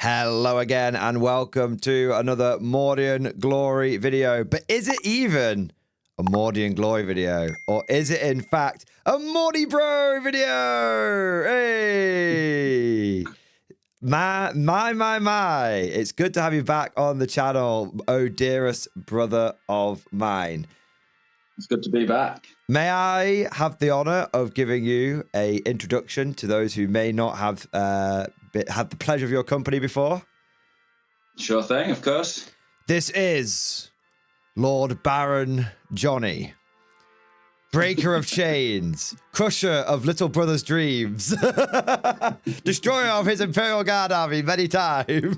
Hello again and welcome to another Mordian Glory video. But is it even a Mordian Glory video? Or is it in fact a Mordi-Bro video? Hey! My. It's good to have you back on the channel, oh dearest brother of mine. It's good to be back. May I have the honor of giving you a introduction to those who may not have had the pleasure of your company before? Sure thing, of course. This is Lord Baron Johnny, breaker of chains, crusher of little brother's dreams, destroyer of his Imperial Guard army many times,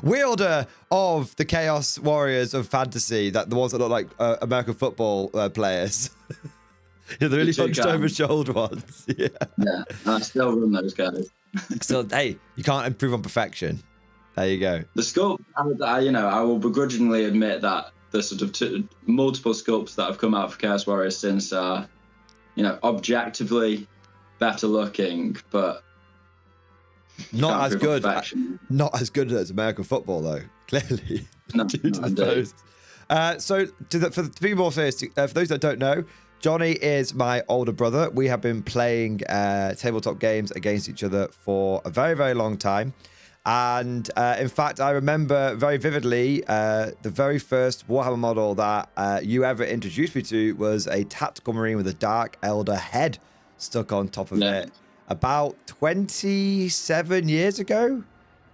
wielder of the Chaos Warriors of fantasy, that the ones that look like American football players. Yeah, the really hunched over shoulder ones. Yeah, I still run those guys. So, hey, you can't improve on perfection. There you go. The sculpt, I will begrudgingly admit that the sort of multiple sculpts that have come out for Chaos Warriors since are, objectively better looking, but not as good. Not as good as American football, though. Clearly, no, due to the pose. So, to be more serious, for those that don't know, Johnny is my older brother. We have been playing tabletop games against each other for a very, very long time. And in fact, I remember very vividly the very first Warhammer model that you ever introduced me to was a tactical marine with a Dark Elder head stuck on top of it about 27 years ago.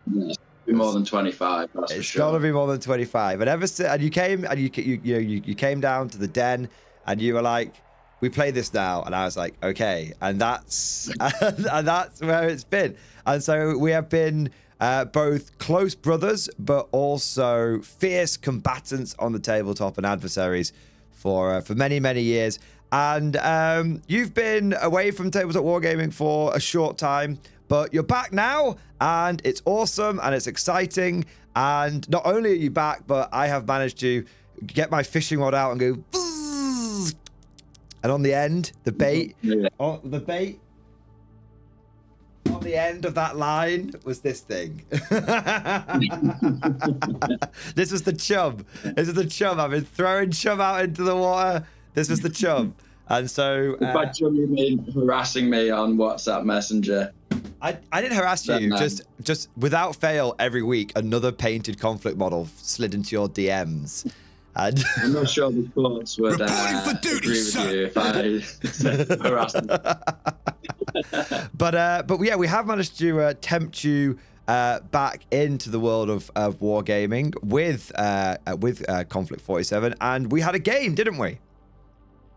Yeah, it's more than 25. That's it's for sure. Got to be more than 25. And ever since, and you came down to the den. And you were like, we play this now. And I was like, okay. And that's and that's where it's been. And so we have been both close brothers, but also fierce combatants on the tabletop and adversaries for many, many years. And you've been away from tabletop wargaming for a short time, but you're back now. And it's awesome and it's exciting. And not only are you back, but I have managed to get my fishing rod out and go... And on the end, the bait, on the end of that line was this thing. This was the chub. This is the chub. I've been throwing chub out into the water. This was the chub. And so... by chub, you mean harassing me on WhatsApp Messenger? I didn't harass you. Just without fail, every week, another painted Konflikt model slid into your DMs. And I'm not sure the courts would agree with you if I harassed them. But yeah, we have managed to tempt you back into the world of wargaming with Konflikt 47, and we had a game, didn't we?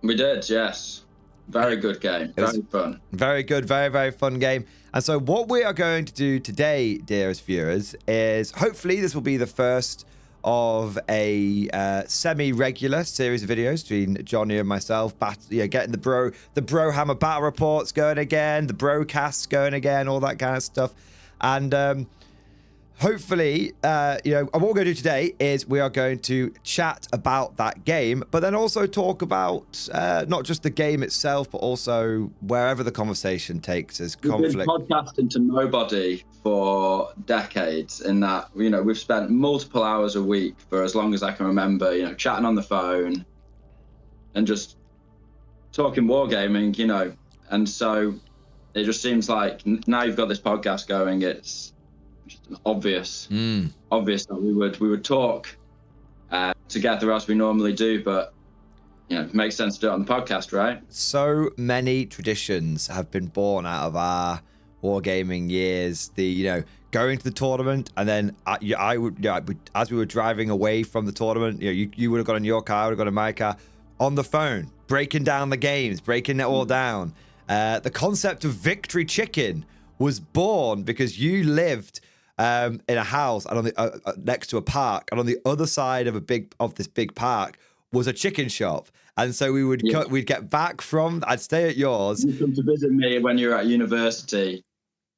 We did, yes. Very good game. Very fun. Very good. Very, very fun game. And so what we are going to do today, dearest viewers, is hopefully this will be the first of a semi-regular series of videos between Johnny and myself, getting the Brohammer battle reports going again, the brocasts going again, all that kind of stuff. And hopefully, what we're going to do today is we are going to chat about that game, but then also talk about not just the game itself, but also wherever the conversation takes us. We've been podcasting to nobody for decades, in that, we've spent multiple hours a week for as long as I can remember, chatting on the phone and just talking wargaming, and so it just seems like now you've got this podcast going, it's just obvious that we would talk together as we normally do, but it makes sense to do it on the podcast, right? So many traditions have been born out of our wargaming years. The going to the tournament, and then I would as we were driving away from the tournament, you would have got in your car, I would have got in my car, on the phone, breaking down the games, breaking it all down. The concept of victory chicken was born because you lived in a house and on the next to a park, and on the other side of this big park was a chicken shop. And so we'd get back from, I'd stay at yours. You come to visit me when you were at university,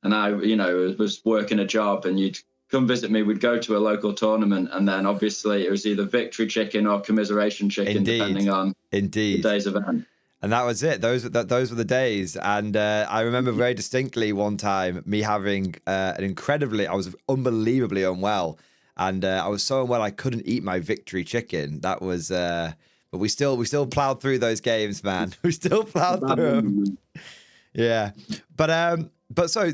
and I was working a job, and you'd come visit me. We'd go to a local tournament, and then obviously it was either victory chicken or commiseration chicken, depending on the day's event. And that was it. Those were the days. And I remember very distinctly one time me having I was unbelievably unwell. And I was so unwell I couldn't eat my victory chicken. That was, but we still plowed through those games, man. We still plowed through them. Yeah, but so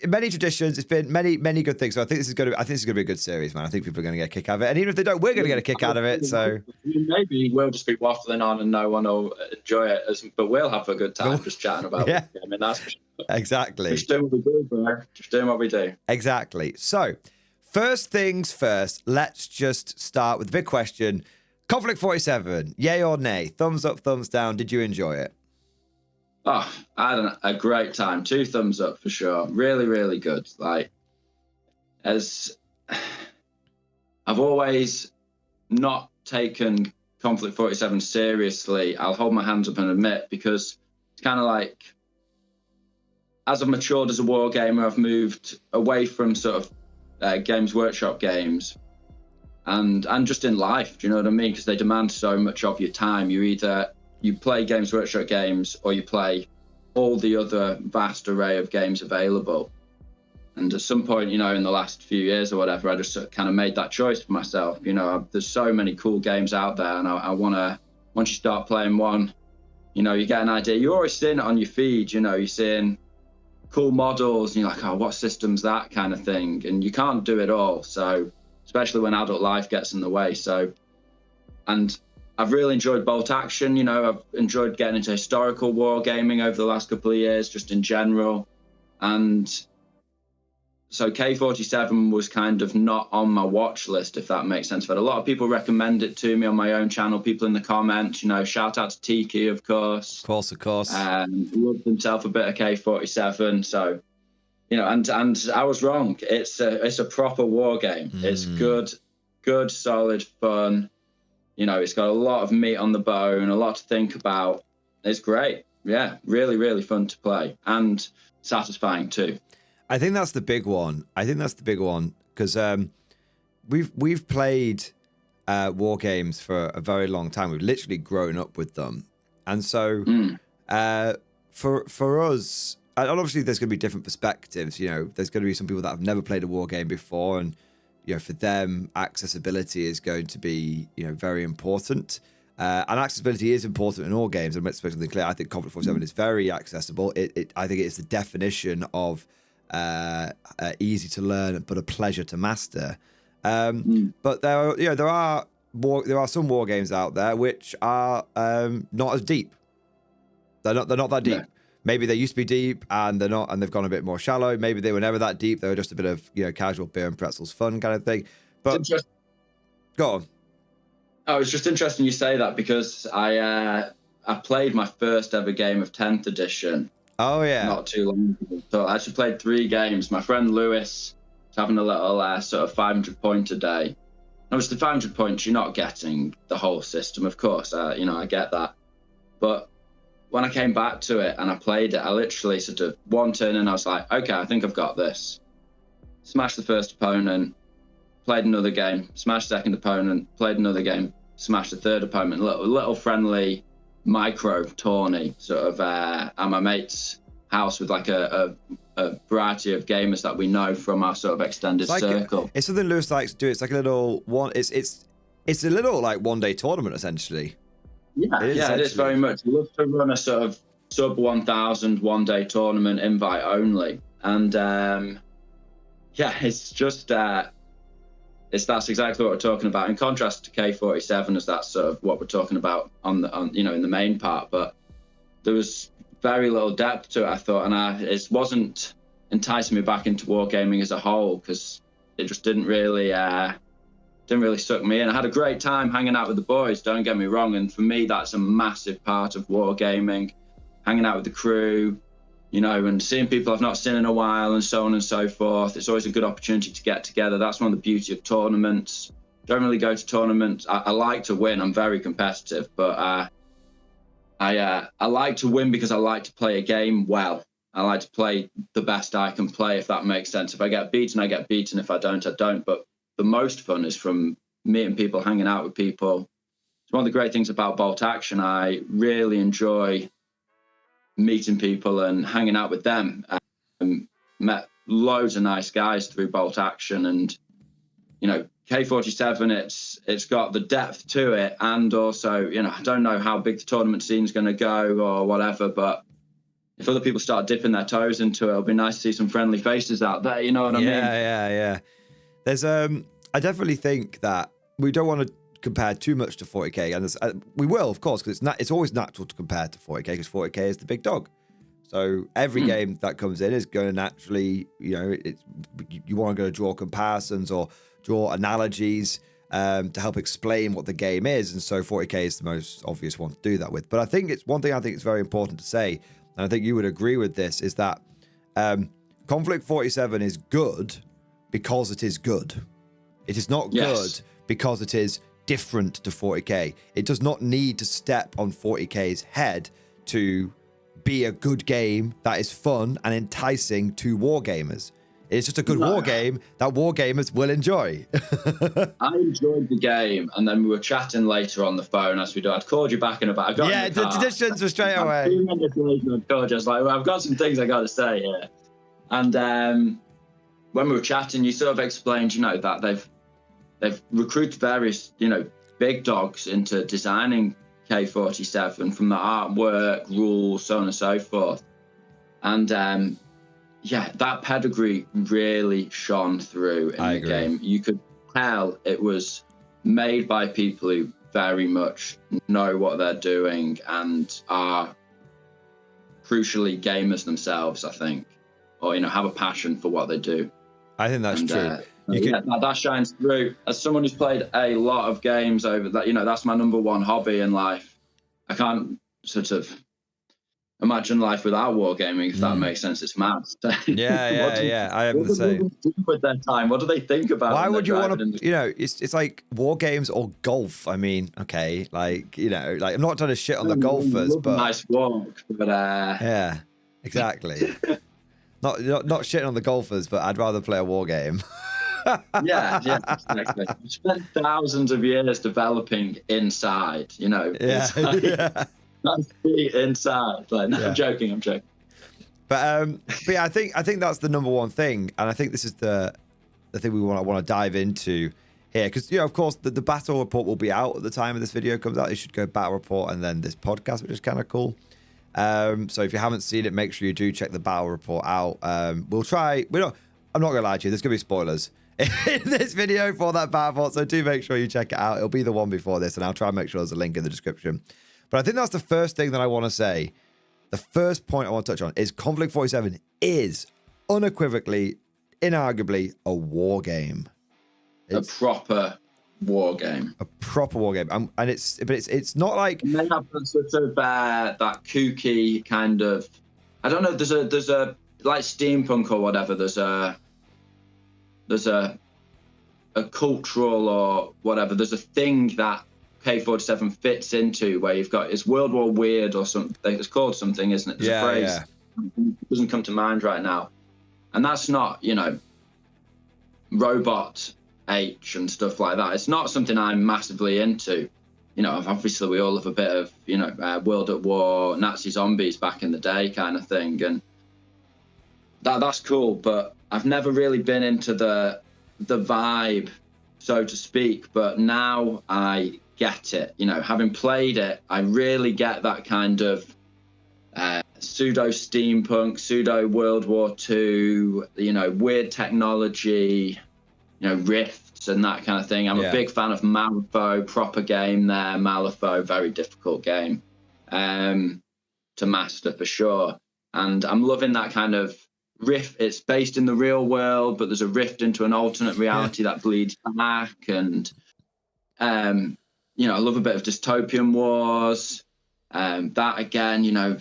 many traditions. It's been many good things. So I think this is gonna be a good series, man. I think people are gonna get a kick out of it, and even if they don't, we're gonna get a kick out of it. So maybe we'll just be waffling on, and no one will enjoy it, but we'll have a good time just chatting about it. I mean, that's exactly. Just doing what we do, bro. Just doing what we do. Exactly. So first things first. Let's just start with the big question: Konflikt 47, yay or nay? Thumbs up, thumbs down. Did you enjoy it? Oh, I had a great time. 2 thumbs up for sure. Really, really good. Like, as I've always not taken Konflikt 47 seriously, I'll hold my hands up and admit, because it's kind of like, as I've matured as a war gamer, I've moved away from sort of Games Workshop games and just in life, do you know what I mean? Because they demand so much of your time. You play Games Workshop games, or you play all the other vast array of games available. And at some point, you know, in the last few years or whatever, I just kind of made that choice for myself. You know, there's so many cool games out there, and I want to, once you start playing one, you know, you get an idea. You're always seeing it on your feed, you know, you're seeing cool models, and you're like, oh, what system's that, kind of thing. And you can't do it all. So, especially when adult life gets in the way. So, and I've really enjoyed bolt action. You know, I've enjoyed getting into historical wargaming over the last couple of years, just in general. And so K47 was kind of not on my watch list, if that makes sense. But a lot of people recommend it to me on my own channel, people in the comments, you know, shout out to Tiki, of course. Of course. Loved himself a bit of K47. So, you know, and I was wrong. It's a proper war game. It's good, solid, fun. You know, it's got a lot of meat on the bone, a lot to think about. It's great. Yeah, really, really fun to play and satisfying too. I think that's the big one. Because we've played war games for a very long time. We've literally grown up with them, and so for us, and obviously there's going to be different perspectives. You know, there's going to be some people that have never played a war game before, and you know, for them, accessibility is going to be, you know, very important. And accessibility is important in all games. I'm especially clear. I think Konflikt 47 is very accessible. I think it's the definition of easy to learn but a pleasure to master. But there are some war games out there which are not as deep. They're not that deep. Yeah. Maybe they used to be deep and they're not, and they've gone a bit more shallow. Maybe they were never that deep. They were just a bit of, you know, casual beer and pretzels fun kind of thing. But go on. Oh, it's just interesting you say that, because I played my first ever game of 10th edition. Oh yeah. Not too long ago. So I actually played 3 games. My friend Lewis was having a little sort of 500 point a day. Obviously 500 points, you're not getting the whole system, of course. You know, I get that. But when I came back to it and I played it, I literally sort of one turn and I was like, okay, I think I've got this. Smashed the first opponent, played another game, smashed the second opponent, played another game, smashed the third opponent. Little friendly micro tourney sort of at my mate's house with like a variety of gamers that we know from our sort of extended circle. It's something Lewis likes to do. It's like a little one. It's a little like one-day tournament essentially. Yeah, it is very much. We love to run a sort of sub 1,000 one-day tournament, invite only, and it's just that's exactly what we're talking about. In contrast to K47, as that's sort of what we're talking about on you know, in the main part, but there was very little depth to it, I thought, and it wasn't enticing me back into wargaming as a whole, because it just didn't really suck me in. I had a great time hanging out with the boys, don't get me wrong, and for me that's a massive part of wargaming, hanging out with the crew, you know, and seeing people I've not seen in a while and so on and so forth. It's always a good opportunity to get together. That's one of the beauty of tournaments. Don't really go to tournaments. I like to win. I'm very competitive, but I like to win because I like to play a game well. I like to play the best I can play, if that makes sense. If I get beaten, I get beaten. If I don't, I don't. But the most fun is from meeting people, hanging out with people. It's one of the great things about bolt action. I really enjoy meeting people and hanging out with them. Met loads of nice guys through Bolt Action, and you know, K47, it's got the depth to it, and also, you know, I don't know how big the tournament scene's going to go or whatever, but if other people start dipping their toes into it, it'll be nice to see some friendly faces out there. You know what I mean? Yeah. There's I definitely think that we don't want to compare too much to 40k, and we will, of course, because it's always natural to compare to 40k, because 40k is the big dog. So every game that comes in is going to naturally, you know, you want to go draw comparisons or draw analogies to help explain what the game is, and so 40k is the most obvious one to do that with. But I think it's one thing I think it's very important to say, and I think you would agree with this, is that Konflikt 47 is good because it is good. It is not good because it is different to 40k. It does not need to step on 40k's head to be a good game that is fun and enticing to wargamers. It's just a good war game that wargamers will enjoy. I enjoyed the game, and then we were chatting later on the phone as we do. I'd called you back in about. The traditions were straight away. 2 minutes later, I called you. I was like, well, I've got some things I got to say here. And when we were chatting, you sort of explained, you know, that they've recruited various, you know, big dogs into designing K47, from the artwork, rules, so on and so forth. And yeah, that pedigree really shone through in the game. You could tell it was made by people who very much know what they're doing and are crucially gamers themselves, I think, or, you know, have a passion for what they do. I think that's true. That shines through. As someone who's played a lot of games over that, you know, that's my number one hobby in life. I can't sort of imagine life without wargaming, if that makes sense. It's mad. Yeah. I am the same. What do they do with their time? What do they think about? Why would you want to? You know, it's like war games or golf. I mean, okay, like, you know, like, I'm not trying to shit on the golfers, but nice walk. But yeah, exactly. not shitting on the golfers, but I'd rather play a war game. yeah, exactly. We spent thousands of years developing inside, you know. That's the inside. Like, no, I'm joking. But yeah, I think that's the number one thing, and I think this is the thing we want to dive into here, because, you know, of course, the battle report will be out at the time of this video comes out. You should go battle report and then this podcast, which is kind of cool. So if you haven't seen it, make sure you do check the battle report out. We'll try. I'm not gonna lie to you. There's gonna be spoilers in this video for that battle report, so do make sure you check it out. It'll be the one before this, and I'll try and make sure there's a link in the description. But I think that's the first thing that I want to say. The first point I want to touch on is Konflikt 47 is unequivocally, inarguably a war game. It's a proper war game. A proper war game, and it's not like. And they have sort of that kooky kind of. I don't know. There's a like steampunk or whatever. There's a cultural or whatever. There's a thing that K47 fits into, where you've got, it's World War Weird or something. It's called something, isn't it? There's a phrase. It doesn't come to mind right now. And that's not, you know, Robot H and stuff like that. It's not something I'm massively into. You know, obviously we all have a bit of, you know, World at War, Nazi zombies back in the day kind of thing. And that's cool, but I've never really been into the vibe, so to speak. But now I get it. You know, having played it, I really get that kind of pseudo steampunk, pseudo World War II, you know, weird technology, you know, rifts and that kind of thing. I'm a big fan of Malifaux, proper game there. Malifaux, very difficult game to master for sure. And I'm loving that kind of rift. It's based in the real world, but there's a rift into an alternate reality that bleeds back. And you know, I love a bit of dystopian wars. That again, you know,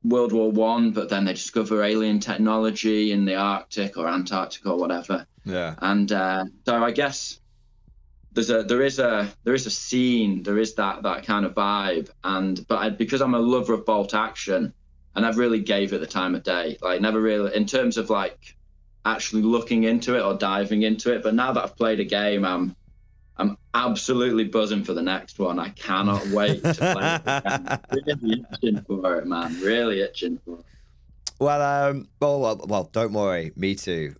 World War One, but then they discover alien technology in the Arctic or Antarctic or whatever. Yeah. And so I guess there is a scene, there is that kind of vibe. And because I'm a lover of Bolt Action, I never really gave it the time of day. Like, never really, in terms of like actually looking into it or diving into it. But now that I've played a game, I'm I'm absolutely buzzing for the next one. I cannot wait to play it again. Really itching for it, man. Really itching for it. Well, don't worry. Me too.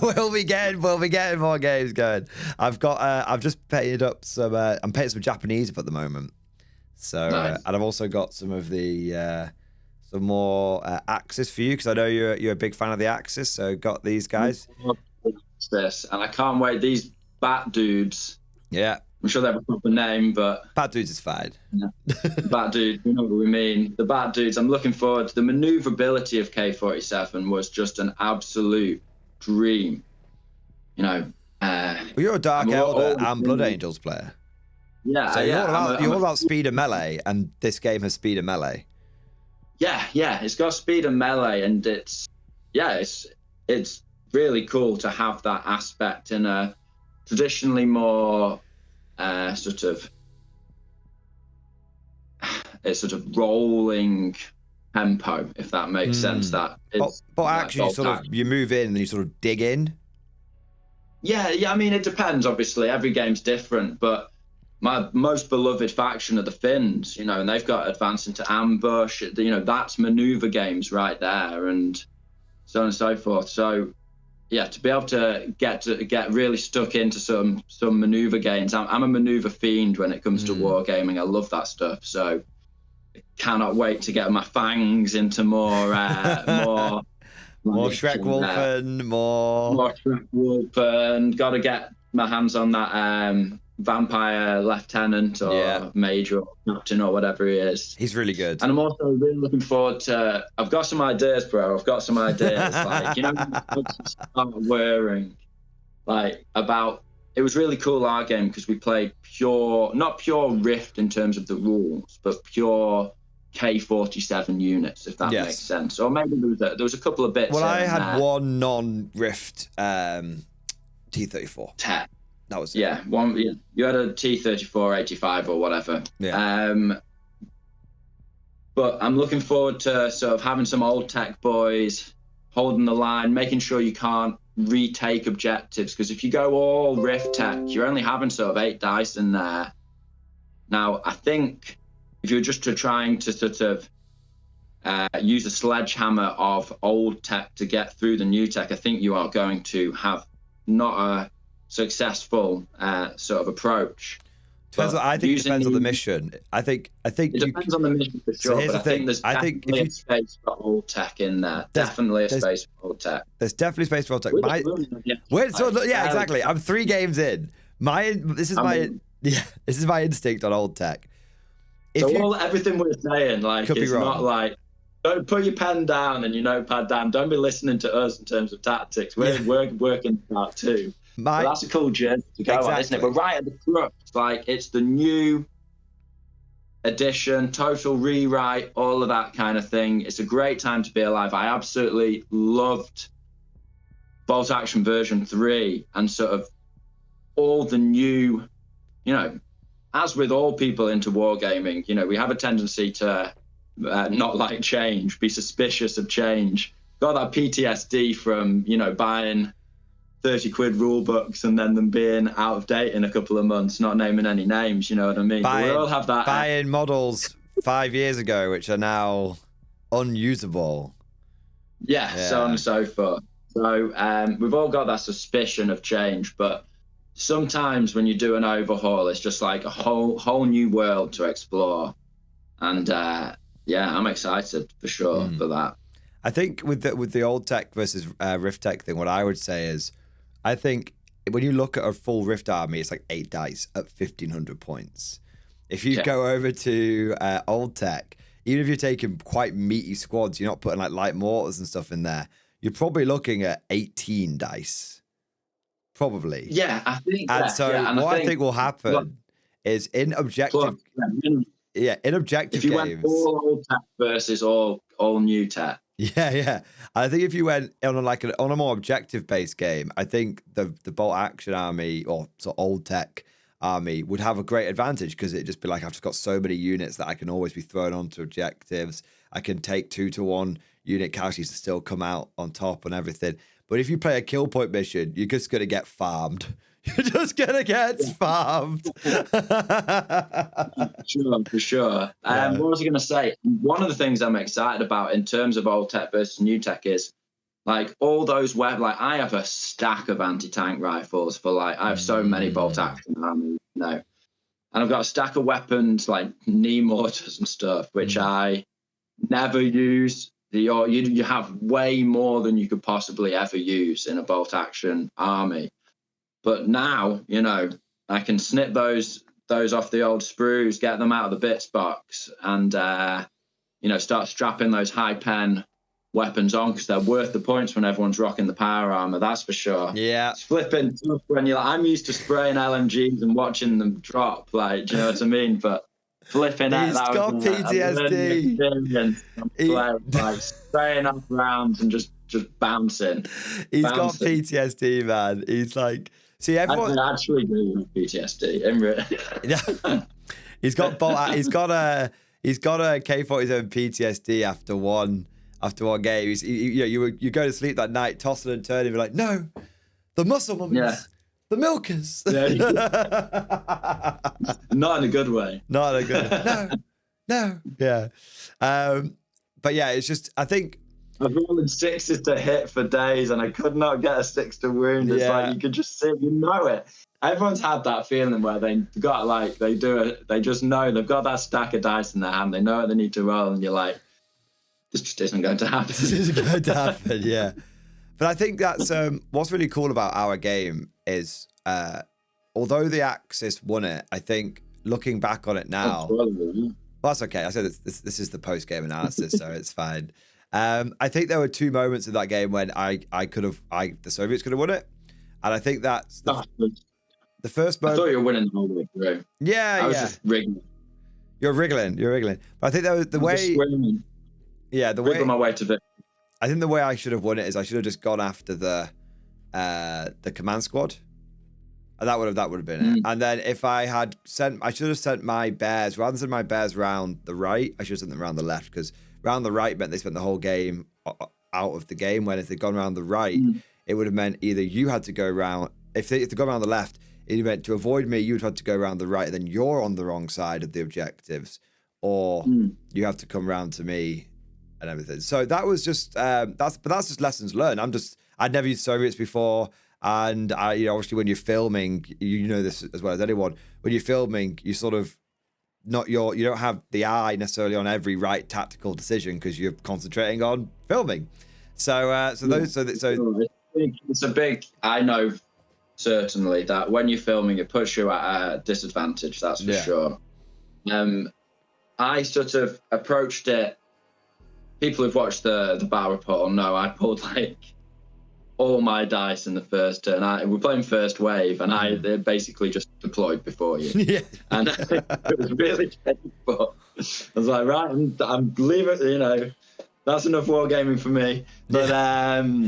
we'll be getting more games going. I've just painted up some. I'm painting some Japanese up at the moment. So, Nice. and I've also got some of the some more Axis for you because I know you're a big fan of the Axis. So, got these guys. This, and I can't wait. These bat dudes. Yeah. I'm sure they have a proper name, but Bat dudes is fine. Yeah. Bat dudes, you know what we mean. The bat dudes. I'm looking forward to the maneuverability of K47 was just an absolute dream. You know. Well, you're a Dark Elder and Blood Angels player. Yeah. So you're all about speed and melee, and this game has speed and melee. Yeah. It's got speed and melee, and it's really cool to have that aspect in a traditionally more sort of rolling tempo, if that makes sense. That is, but actually, you move in and you sort of dig in. Yeah. I mean, it depends. Obviously, every game's different, but my most beloved faction are the Finns. You know, and they've got advance into ambush. You know, that's maneuver games right there, and so on and so forth. So. Yeah, to be able to get really stuck into some maneuver games. I'm a maneuver fiend when it comes to wargaming. I love that stuff. So I cannot wait to get my fangs into more more Schreckwolfen, more Schreckwolfen. Got to get my hands on that vampire lieutenant or major or captain or whatever he is. He's really good. And I'm also really looking forward to. I've got some ideas, bro. I've got some ideas. Like, you know, start worrying like about. It was really cool our game because we played not pure Rift in terms of the rules, but pure K47 units, if that makes sense. Or maybe there was a couple of bits. Well, I had one non-Rift T34. Tech. That was it. Yeah, you had a T34 85 or whatever. Yeah. But I'm looking forward to sort of having some old tech boys holding the line, making sure you can't retake objectives, because if you go all Rift tech, you're only having sort of 8 dice in there. Now, I think if you're just trying to sort of use a sledgehammer of old tech to get through the new tech, I think you are going to have not a successful sort of approach. I think it depends on the mission. I think it depends on the mission for sure. But I think there's definitely a space for old tech in there. Definitely a space for old tech. There's definitely space for old tech. Exactly. I'm 3 games in. This is my instinct on old tech. Everything we're saying, like, it's not like, don't put your pen down and your notepad down. Don't be listening to us in terms of tactics. We're working that too. But that's a cool journey to go on, isn't it? But right at the crux, like, it's the new edition, total rewrite, all of that kind of thing. It's a great time to be alive. I absolutely loved Bolt Action version 3 and sort of all the new, you know, as with all people into wargaming, you know, we have a tendency to not like change, be suspicious of change. Got that PTSD from, you know, buying 30 quid rule books and then them being out of date in a couple of months, not naming any names, you know what I mean? We all have that. Buying models 5 years ago, which are now unusable. Yeah, so on and so forth. So we've all got that suspicion of change, but sometimes when you do an overhaul, it's just like a whole new world to explore. And I'm excited for sure for that. I think with the old tech versus Rift tech thing, what I would say is, I think when you look at a full Rift army, it's like 8 dice at 1,500 points. If you go over to old tech, even if you're taking quite meaty squads, you're not putting like light mortars and stuff in there, you're probably looking at 18 dice. Probably. Yeah, I think. And I think will happen is in objective. In objective if you games, went all old tech versus all new tech. Yeah. I think if you went on a more objective based game, I think the Bolt Action army or sort of old tech army would have a great advantage because it'd just be like, I've just got so many units that I can always be thrown onto objectives. I can take 2-to-1 unit casualties to still come out on top and everything. But if you play a kill point mission, you're just going to get farmed. You're just gonna get farmed. For sure. What was I going to say? One of the things I'm excited about in terms of old tech versus new tech is like all those like I have a stack of anti-tank rifles for like I have so many bolt action army, and I've got a stack of weapons like knee mortars and stuff, which I never use. You have way more than you could possibly ever use in a bolt action army. But now, I can snip those off the old sprues, get them out of the bits box, and start strapping those high pen weapons on because they're worth the points when everyone's rocking the power armor. That's for sure. Yeah, it's flipping tough when you're like, I'm used to spraying LMGs and watching them drop. Like, do you know what I mean? But flipping he's got PTSD. Like spraying off rounds and just bouncing. He's got PTSD, man. He's like. See, everyone I actually do have PTSD. He's got a K-47 PTSD after one game. You go to sleep that night, tossing and turning, and be like, no, the muscle mummies, the milkers. Not in a good way. Not in a good. No. Yeah. But yeah, it's just I think. I've rolled sixes to hit for days and I could not get a 6 to wound. It's like you could just see, it. Everyone's had that feeling where they got like they just know they've got that stack of dice in their hand. They know what they need to roll, and you're like, this just isn't going to happen. This isn't going to happen, yeah. But I think that's what's really cool about our game is although the Axis won it, I think looking back on it now, well, that's okay. I said this is the post game analysis, so it's fine. I think there were 2 moments in that game when the Soviets could have won it, and I think that's the first moment. I thought you were winning the whole way through. Yeah, I was just wriggling. You're wriggling. But I think that was the way. Wriggling my way to victory. I think the way I should have won it is I should have just gone after the command squad, and that would have been it. And then if I should have sent my bears rather than send my bears round the right. I should have sent them around the left because. Round the right meant they spent the whole game out of the game, when if they'd gone around the right, it would have meant either you had to go around, if they go around the left, it meant to avoid me, you'd have to go around the right, and then you're on the wrong side of the objectives, or you have to come round to me and everything. So that was just, that's just lessons learned. I'd never used Soviets before, and obviously when you're filming, you know this as well as anyone, when you're filming, you sort of, you don't have the eye necessarily on every right tactical decision because you're concentrating on filming. It's a big. I know certainly that when you're filming, it puts you at a disadvantage. That's for sure. I sort of approached it. People who've watched the battle report will know I pulled like all my dice in the first turn. We're playing first wave, and I basically just deployed before you. Yeah. And it was really painful. I was like, right, I'm leaving. That's enough wargaming for me. But I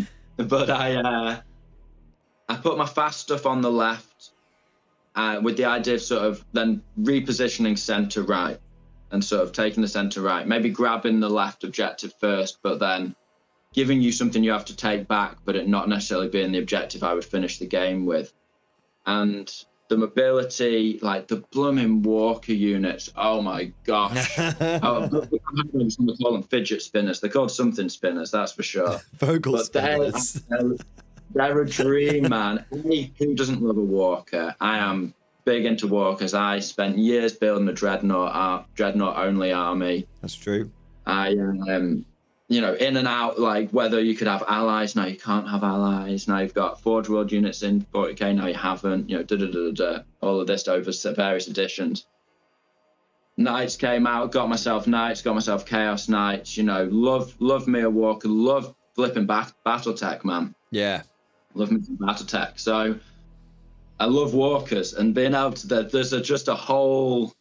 put my fast stuff on the left, with the idea of sort of then repositioning center right, and sort of taking the center right, maybe grabbing the left objective first, but then giving you something you have to take back, but it not necessarily being the objective I would finish the game with. And the mobility, like the blooming Walker units, oh my gosh. Some call them fidget spinners. They're called something spinners, that's for sure. Vocal spinners. They're a dream, man. Who doesn't love a Walker? I am big into Walkers. I spent years building a Dreadnought-only army. That's true. In and out, like whether you could have allies, now you can't have allies. Now you've got Forge World units in 40k, now you haven't. All of this over various editions. Knights came out, got myself Knights, got myself Chaos Knights. Love me a Walker, love flipping battle tech, man. Yeah, love me some battle tech. So I love Walkers, and being able to there's just a whole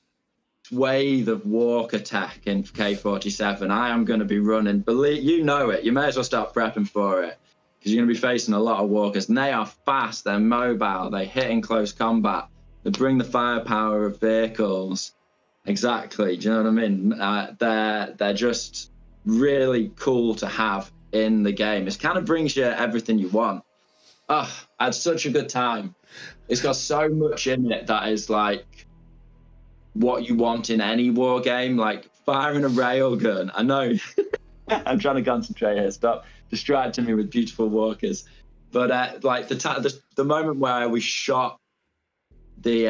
wave of Walker tech in K47. I am going to be running. Believe you it. You may as well start prepping for it because you're going to be facing a lot of Walkers, and they are fast. They're mobile. They hit in close combat. They bring the firepower of vehicles. Exactly. Do you know what I mean? They're just really cool to have in the game. It kind of brings you everything you want. I had such a good time. It's got so much in it that is like what you want in any war game, like firing a railgun. I know I'm trying to concentrate here. Stop distracting me with beautiful walkers. But like the moment where we shot the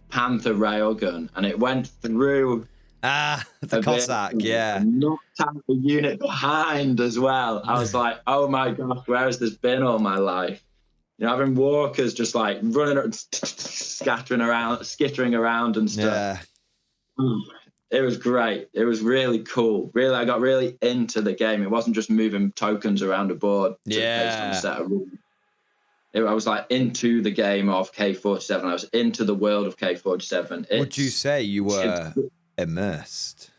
Panther railgun and it went through the Cossack, yeah. Knocked out the unit behind as well. I was like, oh my gosh, where has this been all my life? You know, having walkers just like running, skittering around and stuff. Yeah. It was great. It was really cool. Really, I got really into the game. It wasn't just moving tokens around a board based on a set of rules. I was like into the game of K47. I was into the world of K47. Would you say you were immersed?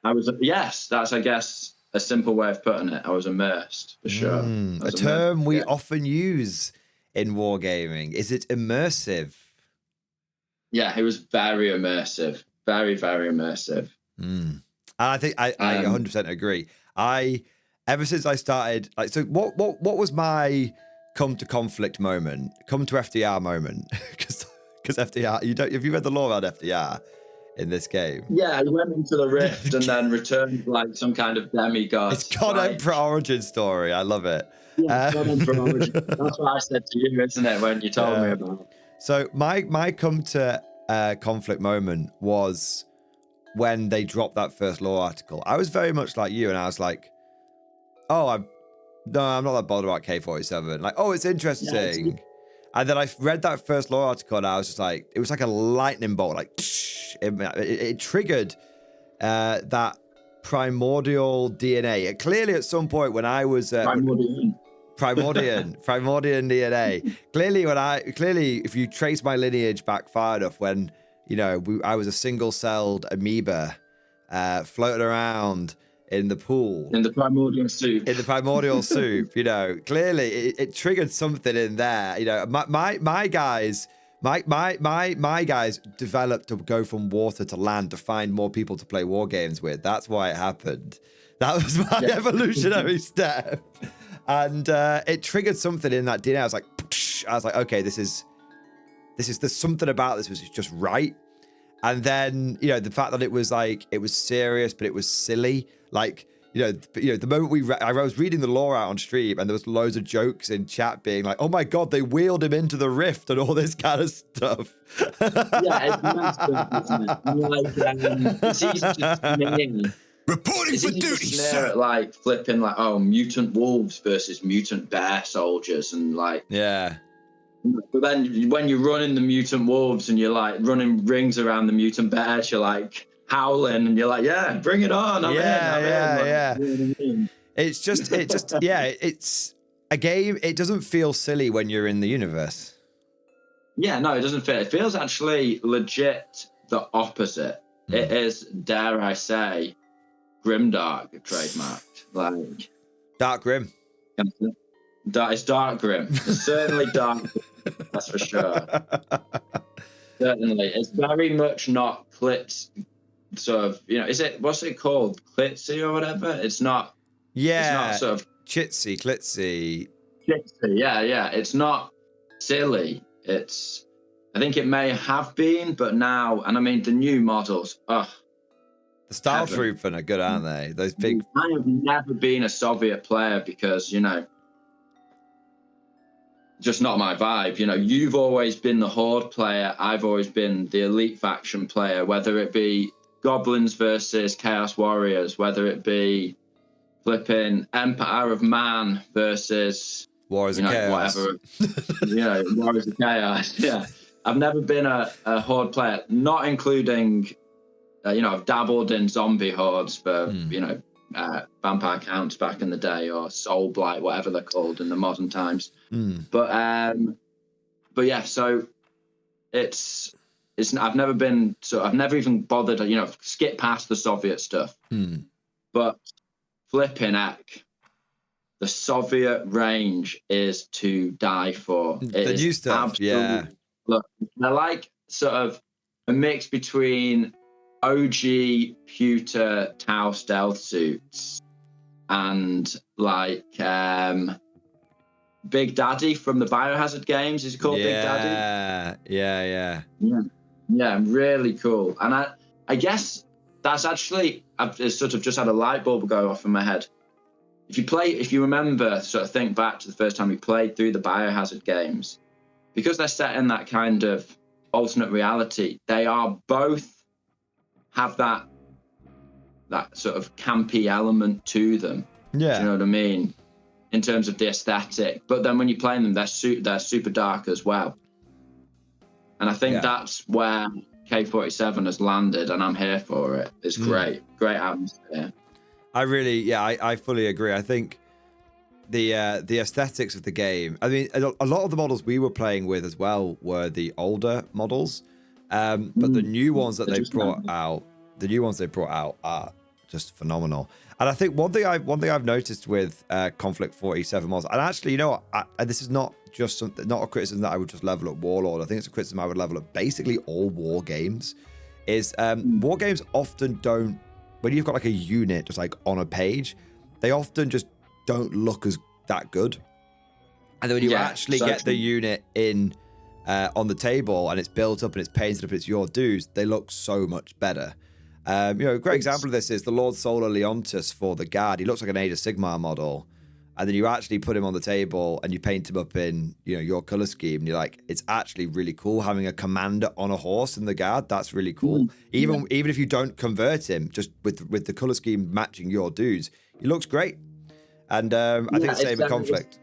I was, yes, that's, I guess, a simple way of putting it. I was immersed, for sure. A term we often use in wargaming. Is it immersive? Yeah, it was very immersive. Very, very immersive. And I think I 100% agree. Ever since I started, like, so what was my come to conflict moment, come to FDR moment? Because FDR, have you read the lore around FDR in this game? Yeah, I went into the rift and then returned like some kind of demigod. It's God Emperor origin story. I love it. Yeah, God Emperor origin. That's what I said to you, isn't it, when you told me about it? So my come to conflict moment was when they dropped that first lore article. I was very much like you, and I was like, oh, I'm not that bothered about K47. Like, oh, it's interesting. Yeah, and then I read that first lore article, and I was just like, it was like a lightning bolt. Like, it triggered that primordial DNA. Clearly, at some point when I was Primordian DNA. Clearly, if you trace my lineage back far enough, when I was a single-celled amoeba floating around in the pool, in the primordial soup. Clearly it triggered something in there. My guys developed to go from water to land to find more people to play war games with. That's why it happened. That was my evolutionary step. And it triggered something in that DNA. I was like, okay, there's something about this was just right. And then, the fact that it was serious, but it was silly. Like, the moment I was reading the lore out on stream, and there was loads of jokes in chat being like, oh my God, they wheeled him into the rift and all this kind of stuff. Yeah, it's massive, isn't it? It's easy to snare. Reporting for duty, sir. At, like, flipping, like, oh, mutant wolves versus mutant bear soldiers, and like, yeah. But then when you're running the mutant wolves and you're like running rings around the mutant bears, you're like howling and you're like, yeah, bring it on. I'm in. Yeah. You know what I mean? It's a game. It doesn't feel silly when you're in the universe. Yeah, no, it doesn't feel. It feels actually legit the opposite. It is, dare I say, grimdark trademarked. Like Dark Grim. It's dark grim. It's certainly dark. That's for sure. Certainly, it's very much not Klitz. Sort of, what's it called? Klitzy or whatever. It's not. Yeah. It's not sort of Klitzy. Yeah. It's not silly. I think it may have been, but now, and I mean the new models. The Style Trooper are good, aren't they? Those big. I have never been a Soviet player because just not my vibe. You've always been the Horde player. I've always been the Elite faction player, whether it be Goblins versus Chaos Warriors, whether it be flipping Empire of Man versus Warriors of Chaos. Whatever. Warriors of Chaos. Yeah. I've never been a Horde player, not including, I've dabbled in zombie hordes for, vampire counts back in the day, or soul blight, whatever they're called in the modern times. But yeah, so I've never been, I've never even bothered, skip past the Soviet stuff. But flipping heck, the Soviet range is to die for. The new stuff, yeah. Look, they're like sort of a mix between OG pewter Tau stealth suits and like Big Daddy from the Biohazard games. Is he called Big Daddy? Yeah, really cool. And I guess that's actually, I've sort of just had a light bulb go off in my head. If you remember, sort of think back to the first time we played through the Biohazard games, because they're set in that kind of alternate reality, they are both have that sort of campy element to them. Yeah. Do you know what I mean? In terms of the aesthetic. But then when you're playing them, they're super dark as well. And I think that's where K47 has landed, and I'm here for it. It's great. Great atmosphere. I fully agree. I think the aesthetics of the game, I mean, a lot of the models we were playing with as well were the older models. But the new ones that they brought out are just phenomenal. And I think one thing I've noticed with Konflikt 47 models, and actually, you know what, this is not just not a criticism that I would just level at Warlord. I think it's a criticism I would level at basically all war games. Is war games often don't, when you've got like a unit just like on a page, they often just don't look as that good. And then when you actually get the unit in on the table and it's built up and it's painted up and it's your dudes, they look so much better. A great example of this is the Lord Solar Leontus for the Guard. He looks like an Age of Sigmar model, and then you actually put him on the table and you paint him up in your color scheme, and you're like, it's actually really cool having a commander on a horse in the Guard. That's really cool. Even if you don't convert him, just with the color scheme matching your dudes, he looks great. And I think the same with Konflikt.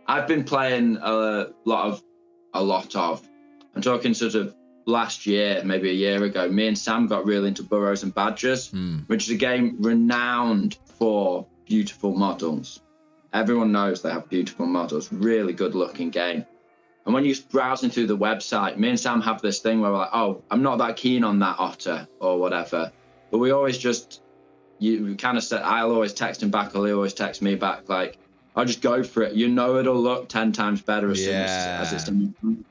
I've been playing a lot of. I'm talking sort of last year, maybe a year ago. Me and Sam got really into Burrows and Badgers, which is a game renowned for beautiful models. Everyone knows they have beautiful models. Really good looking game. And when you're browsing through the website, me and Sam have this thing where we're like, oh, I'm not that keen on that otter or whatever. But we always just, you kind of said, I'll always text him back, or he'll always text me back, like, I'll just go for it. It'll look 10 times better as soon as it's done.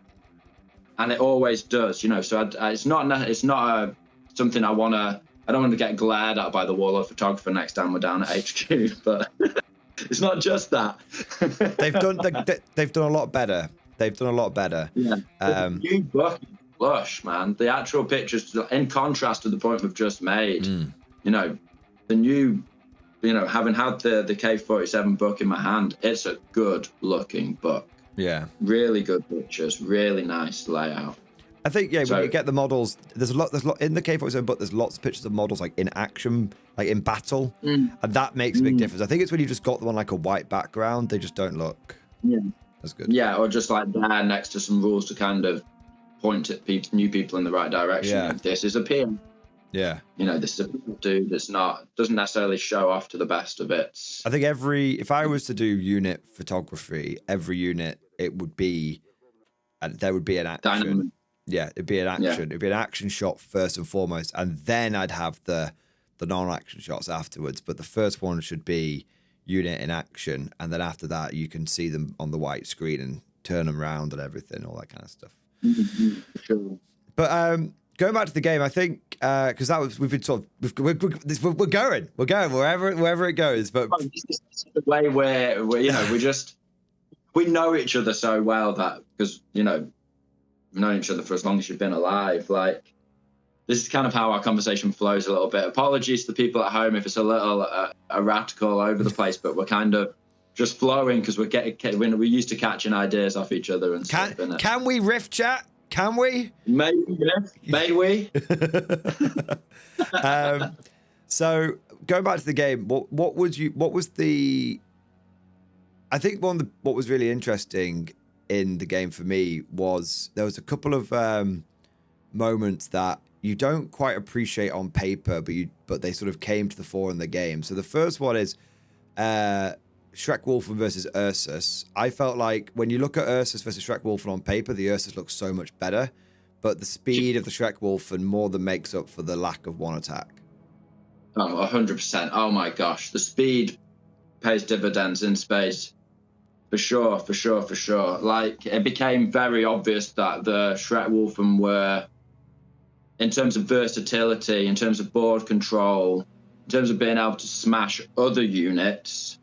And it always does, So it's not something I don't want to get glared at by the Warlord photographer next time we're down at HQ, but it's not just that. They've done a lot better. Yeah. New book, lush, man. The actual pictures, in contrast to the point we've just made. The new, having had the K47 book in my hand, it's a good looking book. Yeah. Really good pictures, really nice layout. I think, when you get the models, there's a lot in the K47 book, there's lots of pictures of models like in action, like in battle, and that makes a big difference. I think it's when you just got them on like a white background, they just don't look as good. Yeah, or just like there next to some rules to kind of point at new people in the right direction. Yeah. This is a PM. Yeah. This is a dude that's doesn't necessarily show off to the best of it. I think if I was to do unit photography, every unit, there would be an action. Dynamic. Yeah, it'd be an action. Yeah. It'd be an action shot first and foremost, and then I'd have the non-action shots afterwards. But the first one should be unit in action, and then after that, you can see them on the white screen and turn them around and everything, all that kind of stuff. Sure. But going back to the game, I think because we've been sort of we're going wherever it goes. But this is the way where we know each other so well that because we've known each other for as long as you've been alive. Like, this is kind of how our conversation flows a little bit. Apologies to the people at home if it's a little erratic all over the place, but we're kind of just flowing because we're used to catching ideas off each other and stuff. Can we riff chat? Can we? May we? So going back to the game, I think what was really interesting in the game for me was there was a couple of moments that you don't quite appreciate on paper, but they sort of came to the fore in the game. So the first one is Shrek-Wolfen versus Ursus. I felt like when you look at Ursus versus Shrek-Wolfen on paper, the Ursus looks so much better, but the speed of the Shrek-Wolfen more than makes up for the lack of one attack. Oh, 100%. Oh my gosh. The speed pays dividends in space. For sure. Like, it became very obvious that the Shrek-Wolfen were, in terms of versatility, in terms of board control, in terms of being able to smash other units,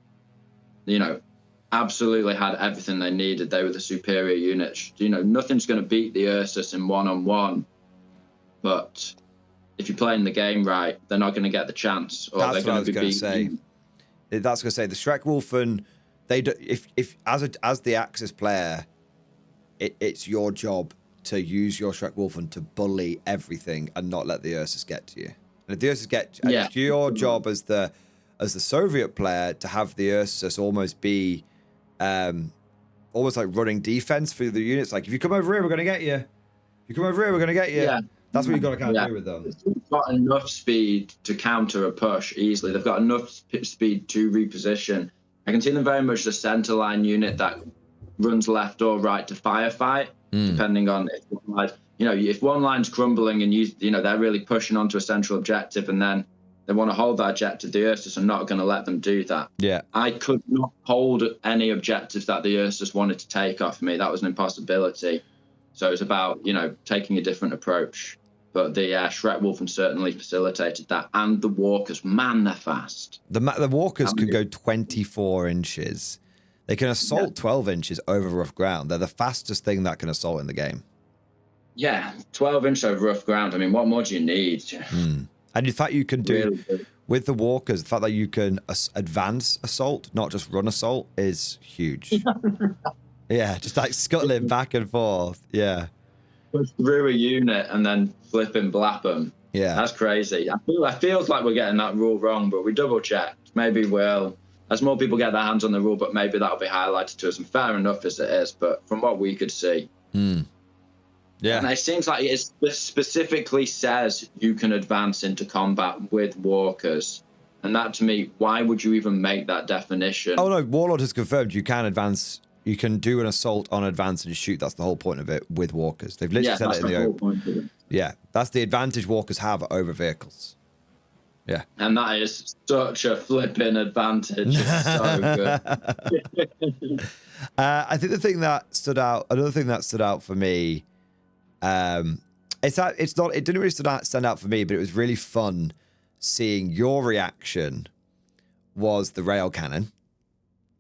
absolutely had everything they needed. They were the superior unit. You know, nothing's going to beat the Ursus in one-on-one, but if you're playing the game right, they're not going to get the chance, or That's they're what I going to was be going to say. That's going to say the Schreckwolfen. They do, if as the Axis player, it's your job to use your Schreckwolfen to bully everything and not let the Ursus get to you. And if the Ursus get, and it's your job as the Soviet player to have the Ursus almost be, almost like running defense for the units. Like, if you come over here, we're going to get you. If you come over here, we're going to get you. Yeah. That's what you've got to kind of do with them. They've got enough speed to counter a push easily. They've got enough speed to reposition. I can see them very much the center line unit that runs left or right to firefight, depending on if one line, you know, if one line's crumbling and you know, they're really pushing onto a central objective and then they want to hold that objective, the Ursus are not going to let them do that. Yeah. I could not hold any objectives that the Ursus wanted to take off me. That was an impossibility. So it's about, you know, taking a different approach. But the Schreckwolfen certainly facilitated that. And the walkers, man, they're fast. The walkers can go 24 inches. They can assault 12 inches over rough ground. They're the fastest thing that can assault in the game. Yeah, 12 inches over rough ground. I mean, what more do you need? And the fact you can do, with the walkers, the fact that you can advance assault, not just run assault, is huge. Yeah, just like scuttling back and forth. Yeah. Push through a unit and then flip and blap them. Yeah. That's crazy. I feels like we're getting that rule wrong, but we double checked. Maybe we'll, as more people get their hands on the rule, but maybe that'll be highlighted to us. And fair enough as it is, but from what we could see. Yeah. And it seems like it specifically says you can advance into combat with walkers. And that, to me, why would you even make that definition? Oh, no, Warlord has confirmed you can advance. You can do an assault on advance and shoot. That's the whole point of it with walkers. They've literally said it in the open. Yeah, that's the advantage walkers have over vehicles. Yeah. And that is such a flipping advantage. It's so good. I think the thing that stood out, another thing that stood out for me, it didn't really stand out for me, but it was really fun seeing your reaction was the rail cannon.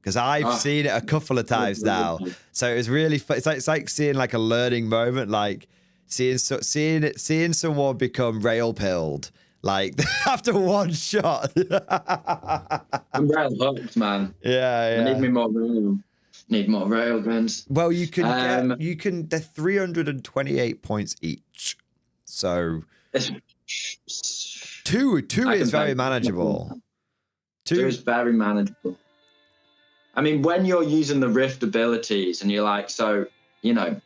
Because I've seen it a couple of times now, so it was really fun. It's like seeing like a learning moment, like seeing someone become rail pilled, like after one shot. I'm rail hooked, man. Yeah. I need more rail guns. Well, you can they're 328 points each, so two is very manageable. Two is very manageable. I mean, when you're using the Rift abilities and you're like, so, you know,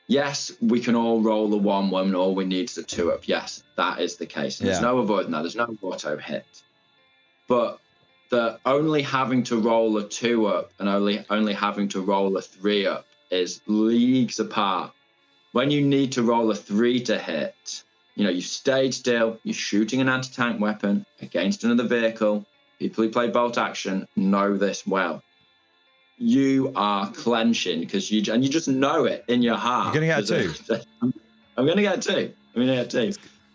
yes, we can all roll a 1 when all we need is a 2-up. Yes, that is the case. And there's no avoiding that. There's no auto hit. But the only having to roll a 2-up and only having to roll a 3-up is leagues apart. When you need to roll a 3 to hit, you know, you stayed still, you're shooting an anti-tank weapon against another vehicle. People who play bolt action know this well. You are clenching because you just know it in your heart. You're going to get a 2. I'm going to get a 2.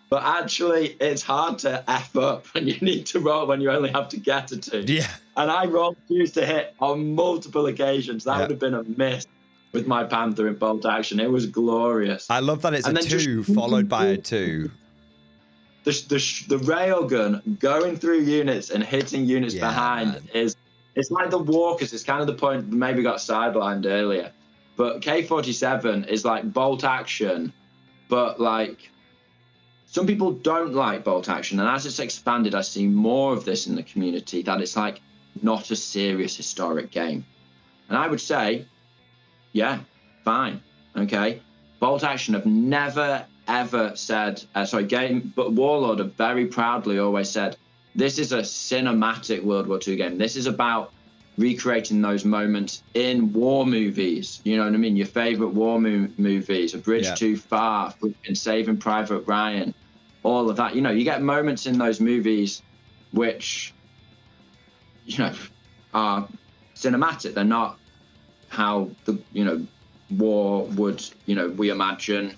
But actually, it's hard to F up when you need to roll when you only have to get a 2. Yeah. And I rolled 2s to hit on multiple occasions. That would have been a miss with my Panther in bolt action. It was glorious. I love that it's a 2 followed by a 2. The railgun going through units and hitting units behind it's like the walkers. It's kind of the point maybe got sidelined earlier, but K-47 is like bolt action, but like some people don't like bolt action, and as it's expanded, I see more of this in the community, that it's like not a serious historic game. And I would say, yeah, fine, okay. Bolt action have never ever said, but Warlord have very proudly always said, this is a cinematic World War II game. This is about recreating those moments in war movies. You know what I mean? Your favorite war movies, A Bridge Too Far, Saving Private Ryan, all of that. You know, you get moments in those movies which, you know, are cinematic. They're not how the, you know, war would, you know, we imagine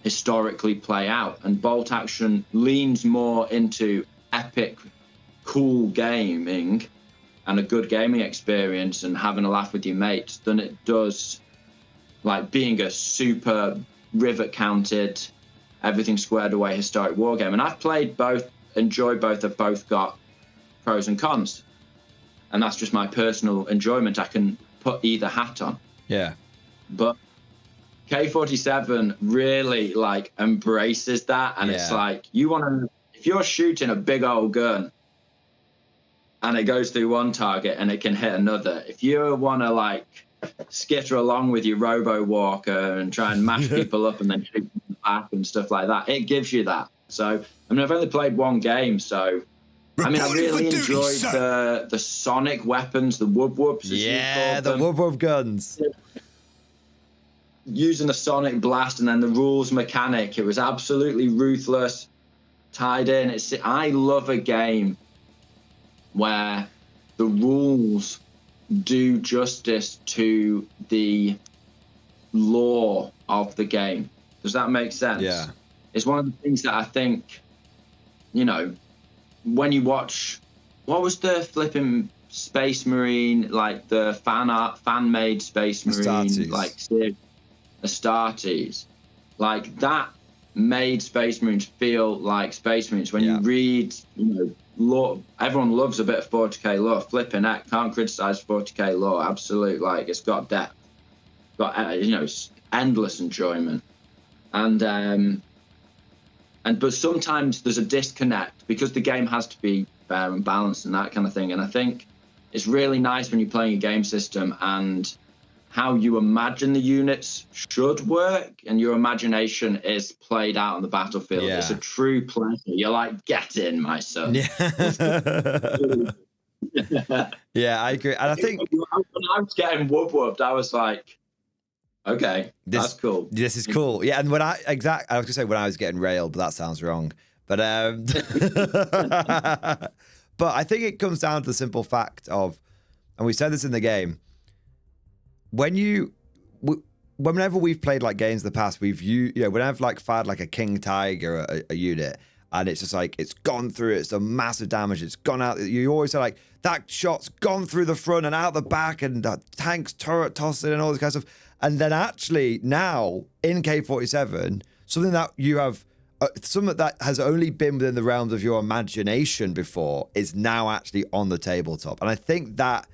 historically play out. And bolt action leans more into epic, cool gaming, and a good gaming experience and having a laugh with your mates than it does like being a super rivet counted, everything squared away historic war game. And I've played both, enjoyed both, have both got pros and cons. And that's just my personal enjoyment. I can put either hat on. Yeah. But K47 really like embraces that. And it's like, you want to, if you're shooting a big old gun and it goes through one target and it can hit another, if you want to like skitter along with your robo walker and try and mash people up and then shoot them in the back and stuff like that, it gives you that. So I mean, I've only played one game, so I mean, I really enjoyed the sonic weapons, the wub-wubs. Yeah, the wub-wub guns. Using the sonic blast and then the rules mechanic, it was absolutely ruthless, tied in. I love a game where the rules do justice to the lore of the game. Does that make sense? Yeah. It's one of the things that I think, you know, when you watch, what was the flipping Space Marine, like the fan-made Space Marine, Astartes. like Astartes, like that made Space Marines feel like Space Marines. When you read, you know, lore, everyone loves a bit of 40k lore. Flipping heck, can't criticize 40k lore. Absolute, like it's got depth, got you know, endless enjoyment, and but sometimes there's a disconnect because the game has to be fair and balanced and that kind of thing. And I think it's really nice when you're playing a game system and how you imagine the units should work and your imagination is played out on the battlefield. Yeah. It's a true pleasure. You're like, get in, my son. Yeah. Yeah, I agree. And I think when I was getting whooped, I was like, okay, that's cool. This is cool. Yeah, and I was gonna say when I was getting railed, but that sounds wrong. But but I think it comes down to the simple fact of, and we said this in the game, whenever we've played like games in the past, we've used, you know, whenever I've like fired like a King Tiger, a unit, and it's just like it's gone through, it's done massive damage, it's gone out. You always say like that shot's gone through the front and out the back, and the tanks turret tossing and all this kind of stuff. And then actually now in K47, something that you have, something that has only been within the realms of your imagination before is now actually on the tabletop. And I think that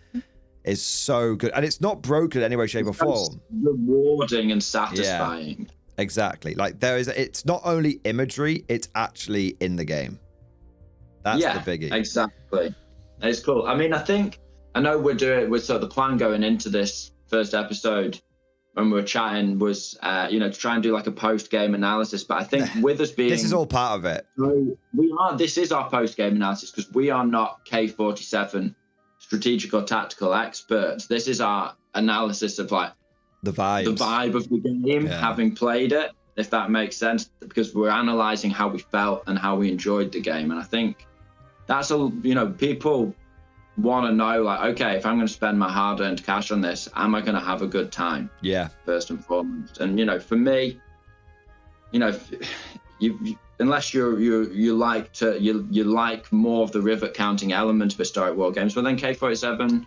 is so good. And it's not broken in any way, shape, or form. Rewarding and satisfying. Yeah, exactly. Like it's not only imagery, it's actually in the game. That's the biggie. Exactly. It's cool. I mean, I know we're sort of the plan going into this first episode when we were chatting was, you know, to try and do like a post-game analysis. But I think with us being... This is all part of it. This is our post-game analysis because we are not K47 strategic or tactical experts. This is our analysis of like the vibe of the game, having played it, if that makes sense, because we're analyzing how we felt and how we enjoyed the game. And I think that's you know, people want to know like, okay, if I'm going to spend my hard-earned cash on this, am I going to have a good time? Yeah. First and foremost. And you know, for me, you know, unless you like more of the rivet counting element of historic war games, well then K47,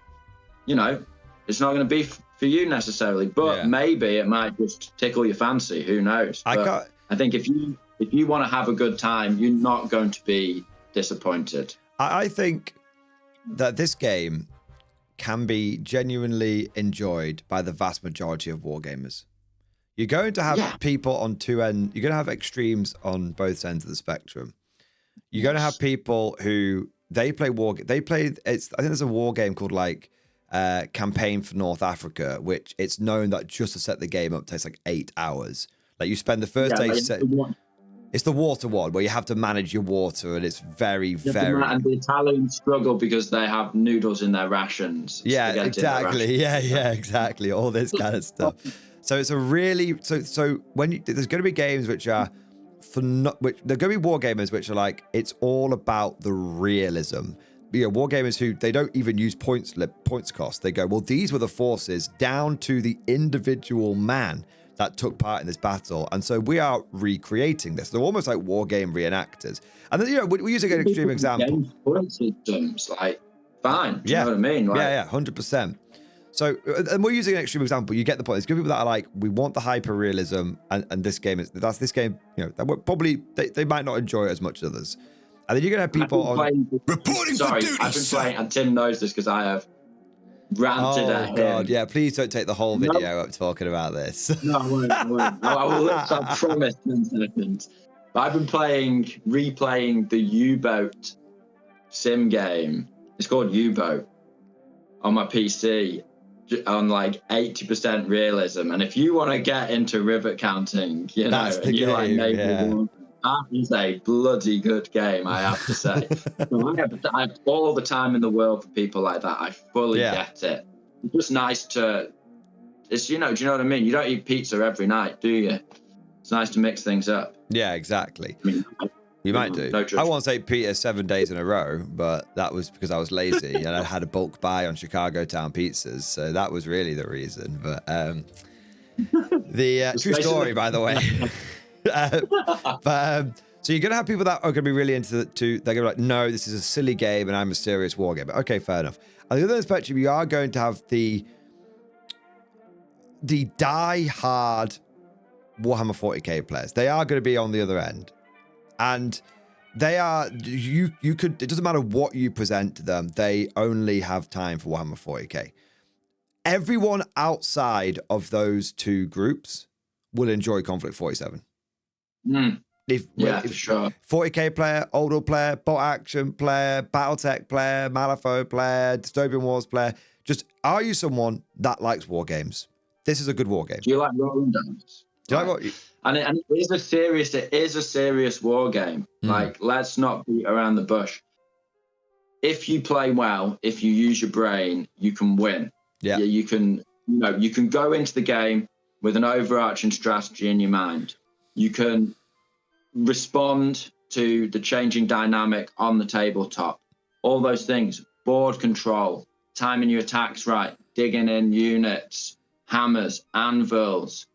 you know, it's not going to be for you necessarily, but maybe it might just tickle your fancy. Who knows? I think if you want to have a good time, you're not going to be disappointed. I think that this game can be genuinely enjoyed by the vast majority of wargamers. You're going to have people on two ends. You're going to have extremes on both ends of the spectrum. You're going to have people who I think there's a war game called like Campaign for North Africa, which it's known that just to set the game up takes like 8 hours. Like you spend the first day it's the water one where you have to manage your water, and it's very and the Italians struggle because they have noodles in their rations. Yeah, exactly. Yeah, exactly. All this kind of stuff. So it's a really so when there's going to be games which are they're going to be war gamers which are like it's all about the realism. You know, war gamers who they don't even use points cost. They go, well, these were the forces down to the individual man that took part in this battle, and so we are recreating this. They're almost like war game reenactors. And then, you know, we're using an extreme example. Point systems, like fine. Do you know what I mean? Like, yeah, 100%. So, and we're using an extreme example. You get the point. There's good people that are like, we want the hyper realism, and this game is this game. You know, that probably they might not enjoy it as much as others. And then you're gonna have people on. Reporting Sorry, for duty, I've been sir. playing, and Tim knows this because I have ranted at him. Oh God, yeah! Please don't take the whole video up talking about this. No, I won't. I will. I promise. 10 seconds. But I've been replaying the U-boat sim game. It's called U-boat on my PC on like 80% realism. And if you want to get into rivet counting, you know, That's the and you like game, Naval yeah. Warfare, that is a bloody good game, I have to say. So I have all the time in the world for people like that. I fully get it. It's just nice to, it's, you know, do you know what I mean? You don't eat pizza every night, do you? It's nice to mix things up. Yeah, exactly. I mean, You might do. No I once ate pizza 7 days in a row, but that was because I was lazy and I had a bulk buy on Chicago Town pizzas, so that was really the reason. But the true story, by the way. So you're gonna have people that are gonna be really into they're gonna be like, no, this is a silly game and I'm a serious war game. Okay, fair enough. On the other spectrum, you are going to have the die-hard Warhammer 40k players. They are going to be on the other end, and they are you could, it doesn't matter what you present to them, they only have time for Warhammer 40k. Everyone outside of those two groups will enjoy Konflikt 47. If sure. 40k player, older player, bot action player, battletech player, Malifaux player, dystopian wars player, just are you someone that likes war games? This is a good war game. Do you like rolling dice? Do you like what? And it is a serious war game. Like, let's not beat around the bush. If you play well, if you use your brain, you can win. Yeah. You can go into the game with an overarching strategy in your mind. You can respond to the changing dynamic on the tabletop. All those things. Board control, timing your attacks right, digging in units, hammers, anvils,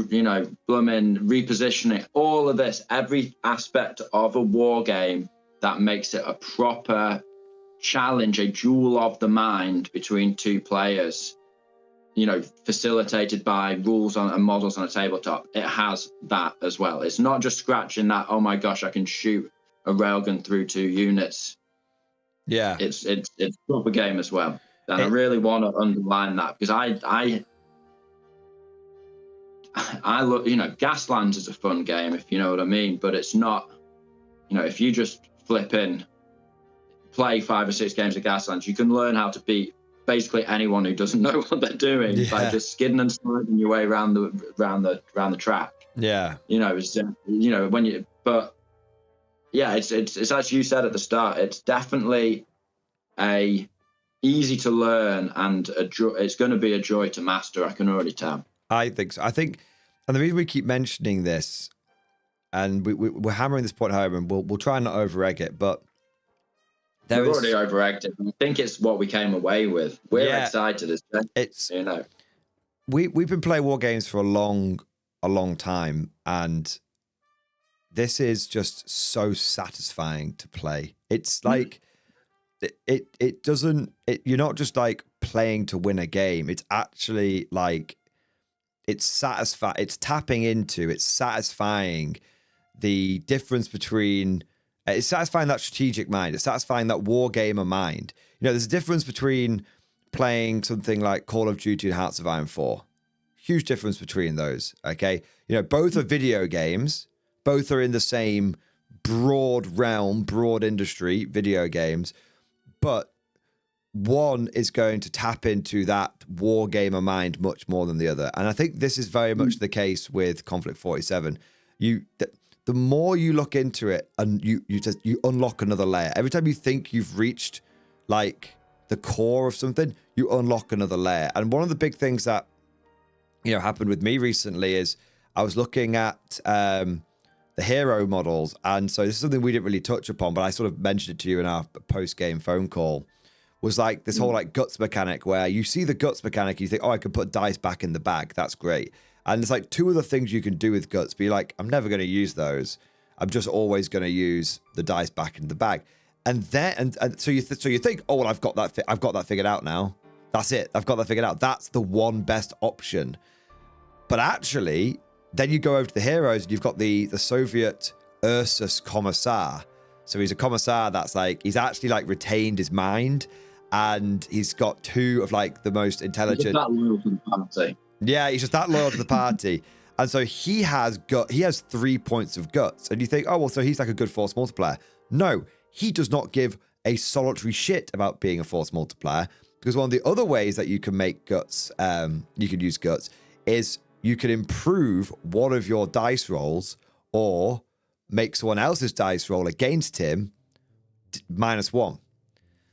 you know, blooming repositioning, all of this, every aspect of a war game that makes it a proper challenge, a duel of the mind between two players, you know, facilitated by rules and models on a tabletop. It has that as well. It's not just scratching that, oh my gosh, I can shoot a railgun through 2 units. Yeah. It's a proper game as well. And I really want to underline that, because I look, you know, Gaslands is a fun game, if you know what I mean, but it's not, you know, if you just flip in, play 5 or 6 games of Gaslands, you can learn how to beat basically anyone who doesn't know what they're doing by just skidding and sliding your way around the track. Yeah. You know, it's, you know, when you, but yeah, it's as you said at the start, it's definitely a easy to learn and it's going to be a joy to master. I can already tell. I think so. I think, and the reason we keep mentioning this, and we're hammering this point home, and we'll try and not over-egg it, but we've already over-egged it. I think it's what we came away with. We're excited. It's, you know, we've been playing war games for a long time, and this is just so satisfying to play. It's like it doesn't. You're not just like playing to win a game. It's actually like it's tapping into, it's satisfying the difference between, it's satisfying that strategic mind, it's satisfying that war gamer mind. You know, there's a difference between playing something like Call of Duty and Hearts of Iron 4. Huge difference between those, okay? You know, both are video games, both are in the same broad realm, broad industry, video games, but one is going to tap into that war gamer mind much more than the other. And I think this is very much the case with Konflikt 47. The more you look into it and you unlock another layer. Every time you think you've reached like the core of something, you unlock another layer. And one of the big things that, you know, happened with me recently is I was looking at the hero models. And so this is something we didn't really touch upon, but I sort of mentioned it to you in our post-game phone call. Was like this whole like guts mechanic where you see the guts mechanic, you think, oh, I can put dice back in the bag. That's great. And there's like 2 other things you can do with guts. Be like, I'm never going to use those. I'm just always going to use the dice back in the bag. And then, and so you think, oh well, I've got that figured out now. That's it. I've got that figured out. That's the one best option. But actually, then you go over to the heroes, and you've got the Soviet Ursus Commissar. So he's a commissar that's like, he's actually like retained his mind, and he's got 2 of like the most intelligent. He's that loyal to the party. Yeah, he's just that loyal to the party. And so he has 3 points of guts. And you think, oh, well, so he's like a good force multiplier. No, he does not give a solitary shit about being a force multiplier, because one of the other ways that you can make guts, you can use guts, is you can improve one of your dice rolls or make someone else's dice roll against him -1.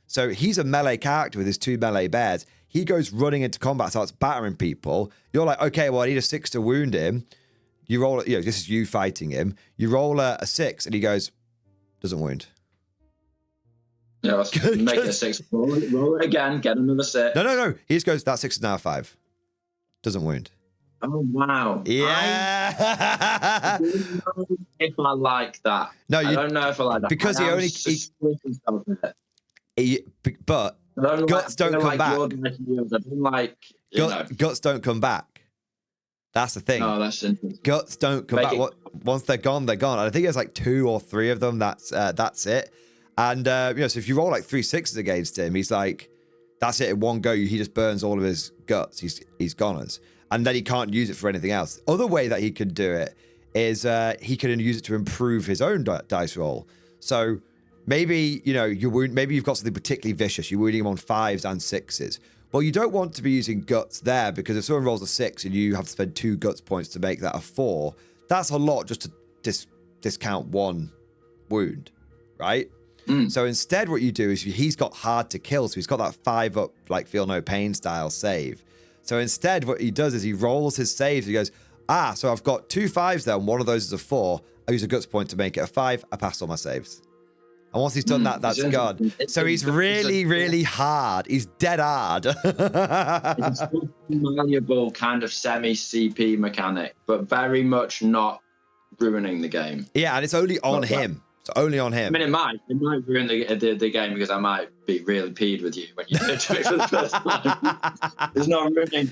So he's a melee character with his 2 melee bears. He goes running into combat, starts battering people. You're like, okay, well, I need a 6 to wound him. You roll, this is you fighting him. You roll a 6, and he goes, doesn't wound. Yeah, let's make it a 6. Roll it again, get another 6. No. He just goes, that 6 is now 5. Doesn't wound. Oh, wow. Yeah. I don't know if I like that. No, I don't know if I like that. Because he only... But guts don't come back. Guts don't come back. That's the thing. Oh, that's interesting. Guts don't come back. Once they're gone, they're gone. And I think there's like 2 or 3 of them. That's it. And so if you roll like 3 6s against him, he's like, that's it. In one go, he just burns all of his guts. He's goners, and then he can't use it for anything else. Other way that he could do it is he can use it to improve his own dice roll. So maybe maybe you've got something particularly vicious. You're wounding him on 5s and 6s. Well, you don't want to be using guts there, because if someone rolls a 6 and you have to spend 2 guts points to make that a 4, that's a lot just to discount 1 wound, right? So instead what you do is he's got hard to kill, so he's got that 5 up, like feel no pain style save. So instead what he does is he rolls his saves. He goes, so I've got 2 5s there, and one of those is a 4. I use a guts point to make it a 5. I pass all my saves. And once he's done that, that's gone. So he's really, really hard. He's dead hard. It's a malleable kind of semi-CP mechanic, but very much not ruining the game. Yeah, and it's only on him. It's only on him. I mean, it might ruin the game, because I might be really peed with you when you do it for the first time. It's not ruining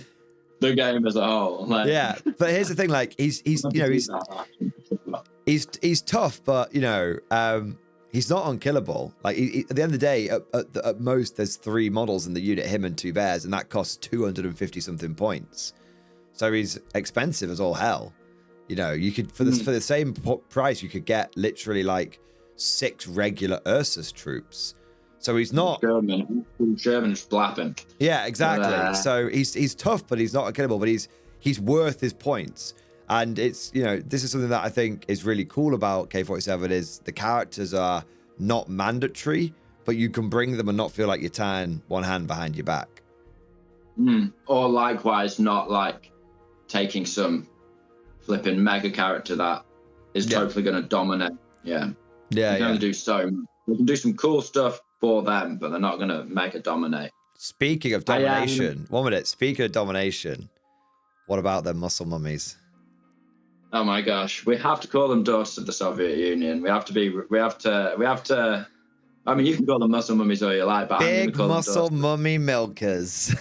the game as a whole. Like, yeah, but here's the thing: like he's tough, but he's not unkillable. Like at the end of the day, at most there's 3 models in the unit, him and 2 bears, and that costs 250 something points. So he's expensive as all hell. You could for the same price, you could get literally like 6 regular Ursus troops. So he's not Sherman is flapping. Yeah, exactly. So he's tough, but he's not unkillable. But he's worth his points. And it's this is something that I think is really cool about K47 is the characters are not mandatory, but you can bring them and not feel like you're tying one hand behind your back. Or likewise, not like taking some flipping mega character that is totally going to dominate. You can only do so much. We can do some cool stuff for them, but they're not going to mega dominate. Speaking of domination, 1 minute. Speaking of domination, what about them muscle mummies? Oh my gosh, we have to call them dust of the Soviet Union. We have to. I mean, you can call them muscle mummies all you like, but big I'm call muscle them mummy milkers.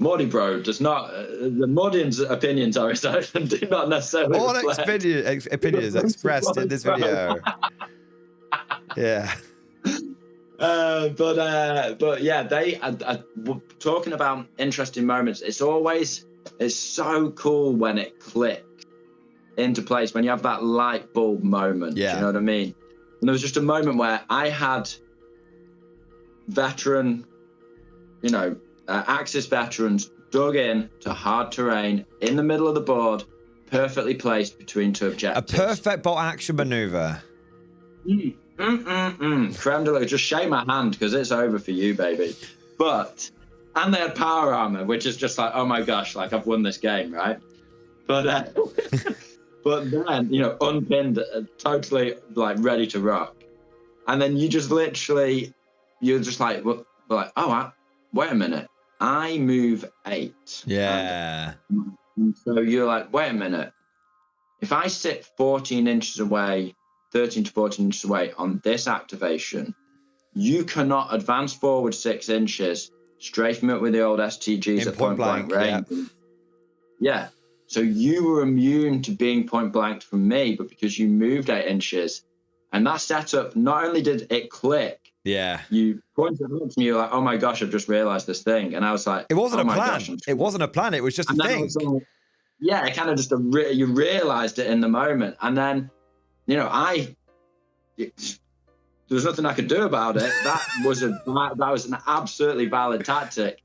Mordi-Bro does not. The Mordian's opinions are do not necessarily. All opinions expressed in this video. Yeah. But yeah, they are talking about interesting moments. It's so cool when it clicks into place, when you have that light bulb moment. Yeah. You know what I mean? And there was just a moment where I had veteran, Axis veterans dug in to hard terrain in the middle of the board, perfectly placed between 2 objectives. A perfect bot action maneuver. Creme de la, just shake my hand because it's over for you, baby. And they had power armor, which is just like, oh my gosh, like I've won this game, right? But but then, unpinned, totally like ready to rock. And then you just literally, you're just like, wait a minute, I move 8. Yeah. And so you're like, wait a minute, if I sit 14 inches away, 13 to 14 inches away on this activation, you cannot advance forward 6 inches, strafe me up with the old STGs at point blank range. Yeah. So you were immune to being point blanked from me, but because you moved 8 inches, and that setup, not only did it click, you pointed at me, you're like, oh my gosh, I've just realized this thing. And I was like, it wasn't oh a my plan. gosh, it wasn't a plan. It was just a thing. Yeah, it kind of just, you realized it in the moment. And then, you know, there was nothing I could do about it. That was an absolutely valid tactic.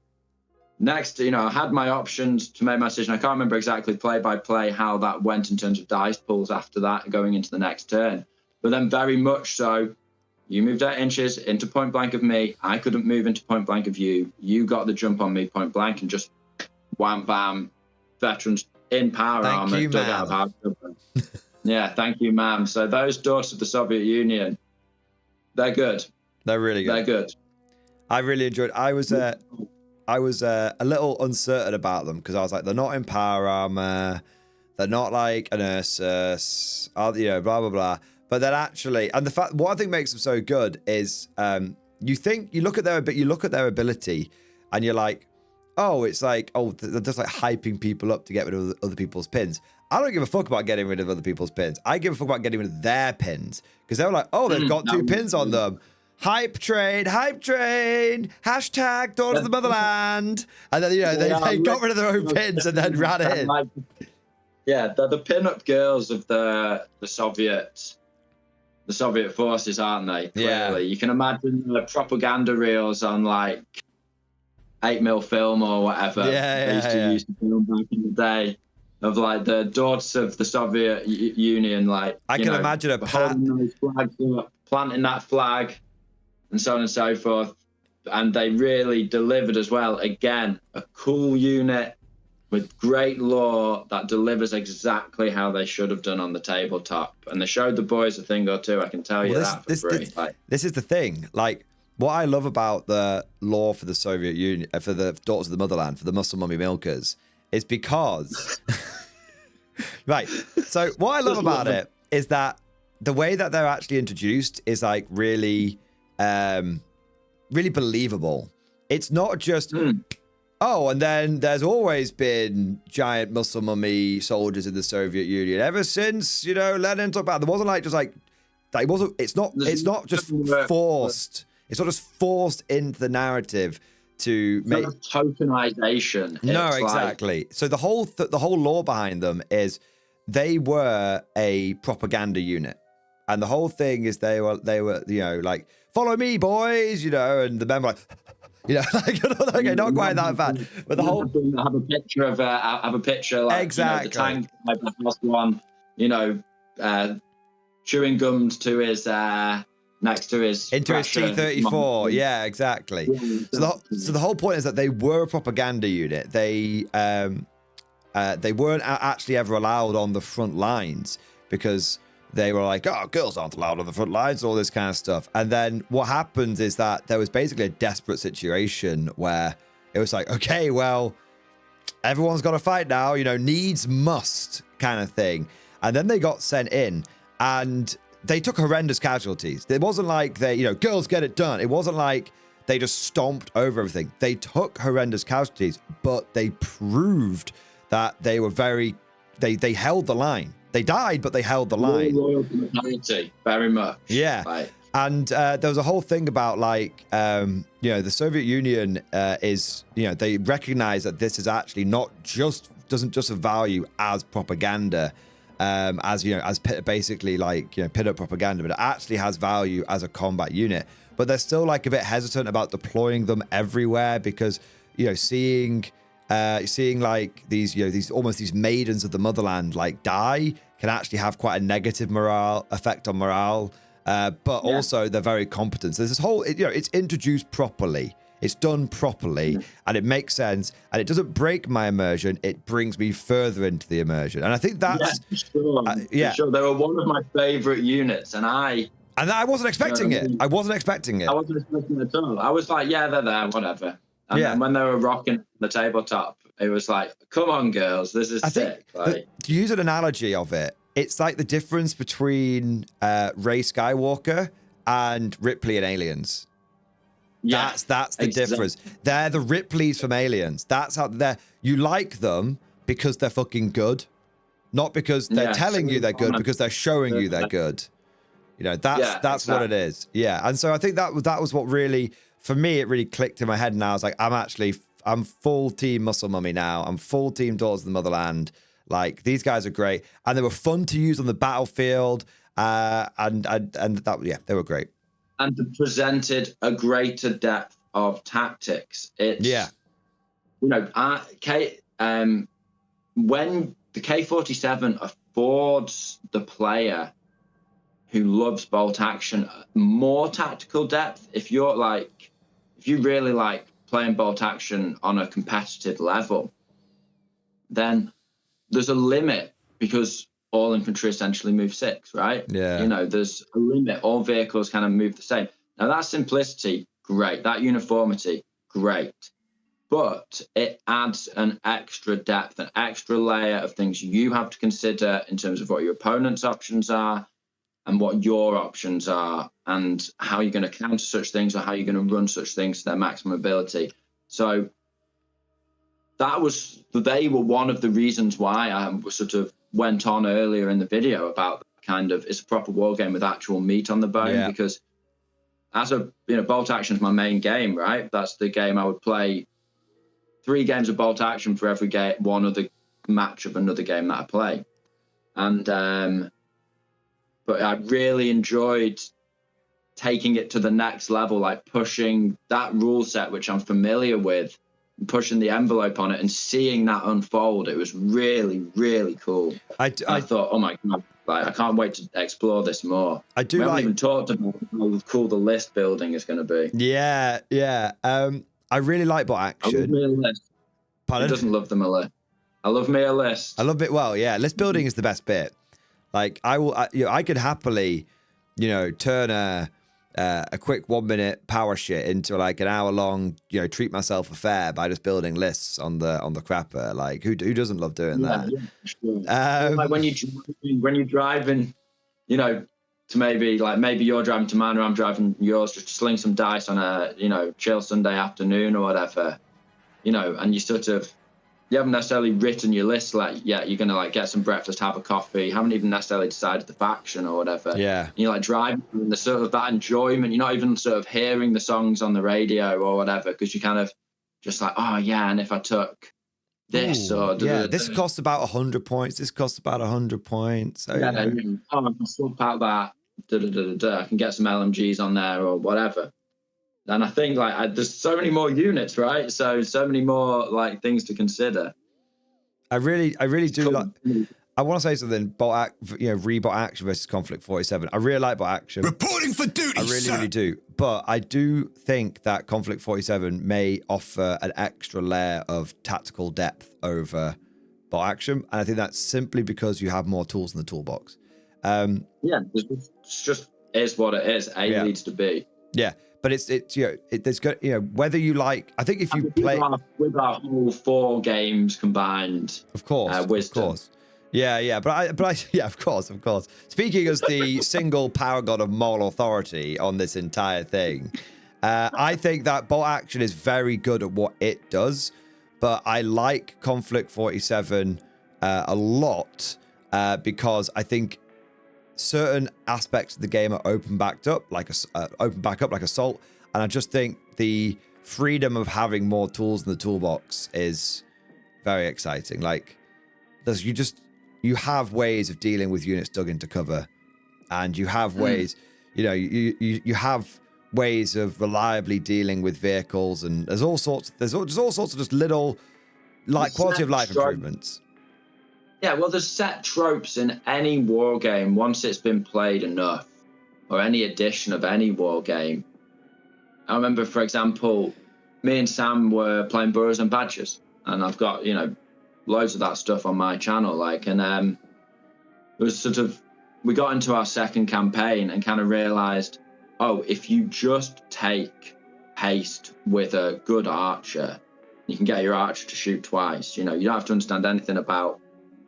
Next, you know, I had my options to make my decision. I can't remember exactly play by play how that went in terms of dice pulls after that going into the next turn. But then very much so, you moved 8 inches into point blank of me. I couldn't move into point blank of you. You got the jump on me point blank and just wham bam, veterans in power armor. You, dug out of hard cover. Yeah, thank you, ma'am. So those daughters of the Soviet Union, they're good. They're really good. They're good. I really enjoyed. I was a little uncertain about them because I was like, they're not in power armor, they're not like an Ursus, you know, blah blah blah. But then actually, and the fact, what I think makes them so good is, you look at their ability, and you're like, oh, it's like, oh, they're just like hyping people up to get rid of other people's pins. I don't give a fuck about getting rid of other people's pins. I give a fuck about getting rid of their pins because they were like, oh, they've got 2 pins on them. Hype train, hashtag Dawn of the Motherland. And then, you know, they got rid of their own pins and then ran it in. Yeah, they're the pin-up girls of the Soviet forces, aren't they? Clearly. Yeah. You can imagine the propaganda reels on like 8mm film or whatever. They used to use to film back in the day. Of like the daughters of the Soviet Union, like I can imagine a holding those flags up, planting that flag, and so on and so forth. And they really delivered as well. Again, a cool unit with great lore that delivers exactly how they should have done on the tabletop. And they showed the boys a thing or two. I can tell you that for free. This is the thing. Like, what I love about the lore for the Soviet Union, for the daughters of the motherland, for the muscle mummy milkers, is because right. So what I love about it is that the way that they're actually introduced is like really really believable. It's not just oh, and then there's always been giant muscle mummy soldiers in the Soviet Union ever since, you know, Lenin talked about. There wasn't like just like it wasn't. It's not just forced. It's not just forced into the narrative to make tokenization. No, exactly. Like... So the whole lore behind them is they were a propaganda unit, and the whole thing is they were you know, like, follow me, boys, you know, and the men were like, you know, like, okay, not quite that bad, but the whole I have a picture like exactly, you know, the tank last one, you know, chewing gums to his next to his into his T-34. Yeah, exactly. So the whole point is that they were a propaganda unit. They weren't actually ever allowed on the front lines because they were like, oh, girls aren't allowed on the front lines, all this kind of stuff. And then what happened is that there was basically a desperate situation where it was like, okay, well, everyone's got to fight now, you know, needs must kind of thing. And then they got sent in and they took horrendous casualties. It wasn't like they, you know, girls get it done. It wasn't like they just stomped over everything. They took horrendous casualties, but they proved that they were they held the line. They died, but they held the line. Loyalty, very much. Yeah. Like, and there was a whole thing about like, you know, the Soviet Union is, you know, they recognize that this is actually doesn't just have value as propaganda, as, you know, as basically like, you know, pin-up propaganda, but it actually has value as a combat unit. But they're still like a bit hesitant about deploying them everywhere because, you know, seeing like these, you know, these maidens of the motherland like die can actually have quite a negative effect on morale. But also they're very competent. So there's this whole, you know, it's introduced properly. It's done properly and it makes sense and it doesn't break my immersion. It brings me further into the immersion. And I think that's... Yeah, for sure. They were one of my favorite units and I wasn't expecting it. I wasn't expecting it. I wasn't expecting it at all. I was like, yeah, they're there, whatever. And then when they were rocking the tabletop, it was like, come on, girls, this is sick. Like, to use an analogy of it, it's like the difference between Rey Skywalker and Ripley in Aliens. Yeah, That's the difference. They're the Ripleys from Aliens. That's how you like them because they're fucking good, not because they're telling you they're good, because they're showing you they're good. You know, that's what it is. Yeah, and so I think that was what really, for me, it really clicked in my head, and I was like, I'm full team Muscle Mummy now. I'm full team Daughters of the Motherland. Like, these guys are great, and they were fun to use on the battlefield. And that, yeah, they were great. And they presented a greater depth of tactics. It's, you know, when the K-47 affords the player who loves bolt action more tactical depth, if you really like playing bolt action on a competitive level, then there's a limit, because all infantry essentially move 6, right? Yeah. You know, there's a limit. All vehicles kind of move the same. Now, that simplicity, great. That uniformity, great. But it adds an extra depth, an extra layer of things you have to consider in terms of what your opponent's options are and what your options are, and how you're going to counter such things, or how you're going to run such things to their maximum ability. So they were one of the reasons why I sort of went on earlier in the video about kind of, it's a proper war game with actual meat on the bone, because as bolt action is my main game, right? That's the game I would play 3 games of bolt action for every game, one other match of another game that I play. And, but I really enjoyed taking it to the next level, like pushing that rule set, which I'm familiar with, pushing the envelope on it and seeing that unfold. It was really, really cool. I thought, oh my God, like, I can't wait to explore this more. We haven't even talked about how cool the list building is going to be. Yeah. I really like bot action. I love me a list. Pardon? Who doesn't love them a list? I love me a list. I love it. Well, yeah, list building is the best bit. Like, I could happily, turn a quick 1-minute power shit into like an hour-long, treat myself affair by just building lists on the crapper. Like, who doesn't love doing that? Yeah, sure. Like when you're driving, to maybe you're driving to mine or I'm driving yours, just to sling some dice on a chill Sunday afternoon or whatever, and you haven't necessarily written your list yet. You're gonna get some breakfast, have a coffee, haven't even necessarily decided the faction or whatever. Yeah. And you're driving, and the sort of that enjoyment, you're not even sort of hearing the songs on the radio or whatever, because you kind of just oh yeah, and if I took this this costs about 100 points, this costs about 100 points. So, I can swap out that I can get some LMGs on there or whatever. And I think there's so many more units, right? So many more things to consider. I really do like. I want to say something. Rebot action versus Konflikt 47. I really like bot action. Reporting for duty. I really do. But I do think that Konflikt 47 may offer an extra layer of tactical depth over bot action, and I think that's simply because you have more tools in the toolbox. It's just is what it is. Leads to B. Yeah. But there's good, whether you like, I think if you play with our whole 4 games combined, of course, wisdom. Of course. Yeah, but of course. Speaking as the single power god of moral authority on this entire thing, I think that bot action is very good at what it does, but I like Konflikt 47 a lot because I think certain aspects of the game are open back up like Assault, and I just think the freedom of having more tools in the toolbox is very exciting. Like, you have ways of dealing with units dug into cover, and you have ways, you have ways of reliably dealing with vehicles, and there's all sorts of just little quality of life improvements. Yeah, well, there's set tropes in any war game once it's been played enough, or any edition of any war game. I remember, for example, me and Sam were playing Burrows and Badgers, and I've got, loads of that stuff on my channel. It was we got into our second campaign and kind of realized, if you just take haste with a good archer, you can get your archer to shoot twice. You don't have to understand anything about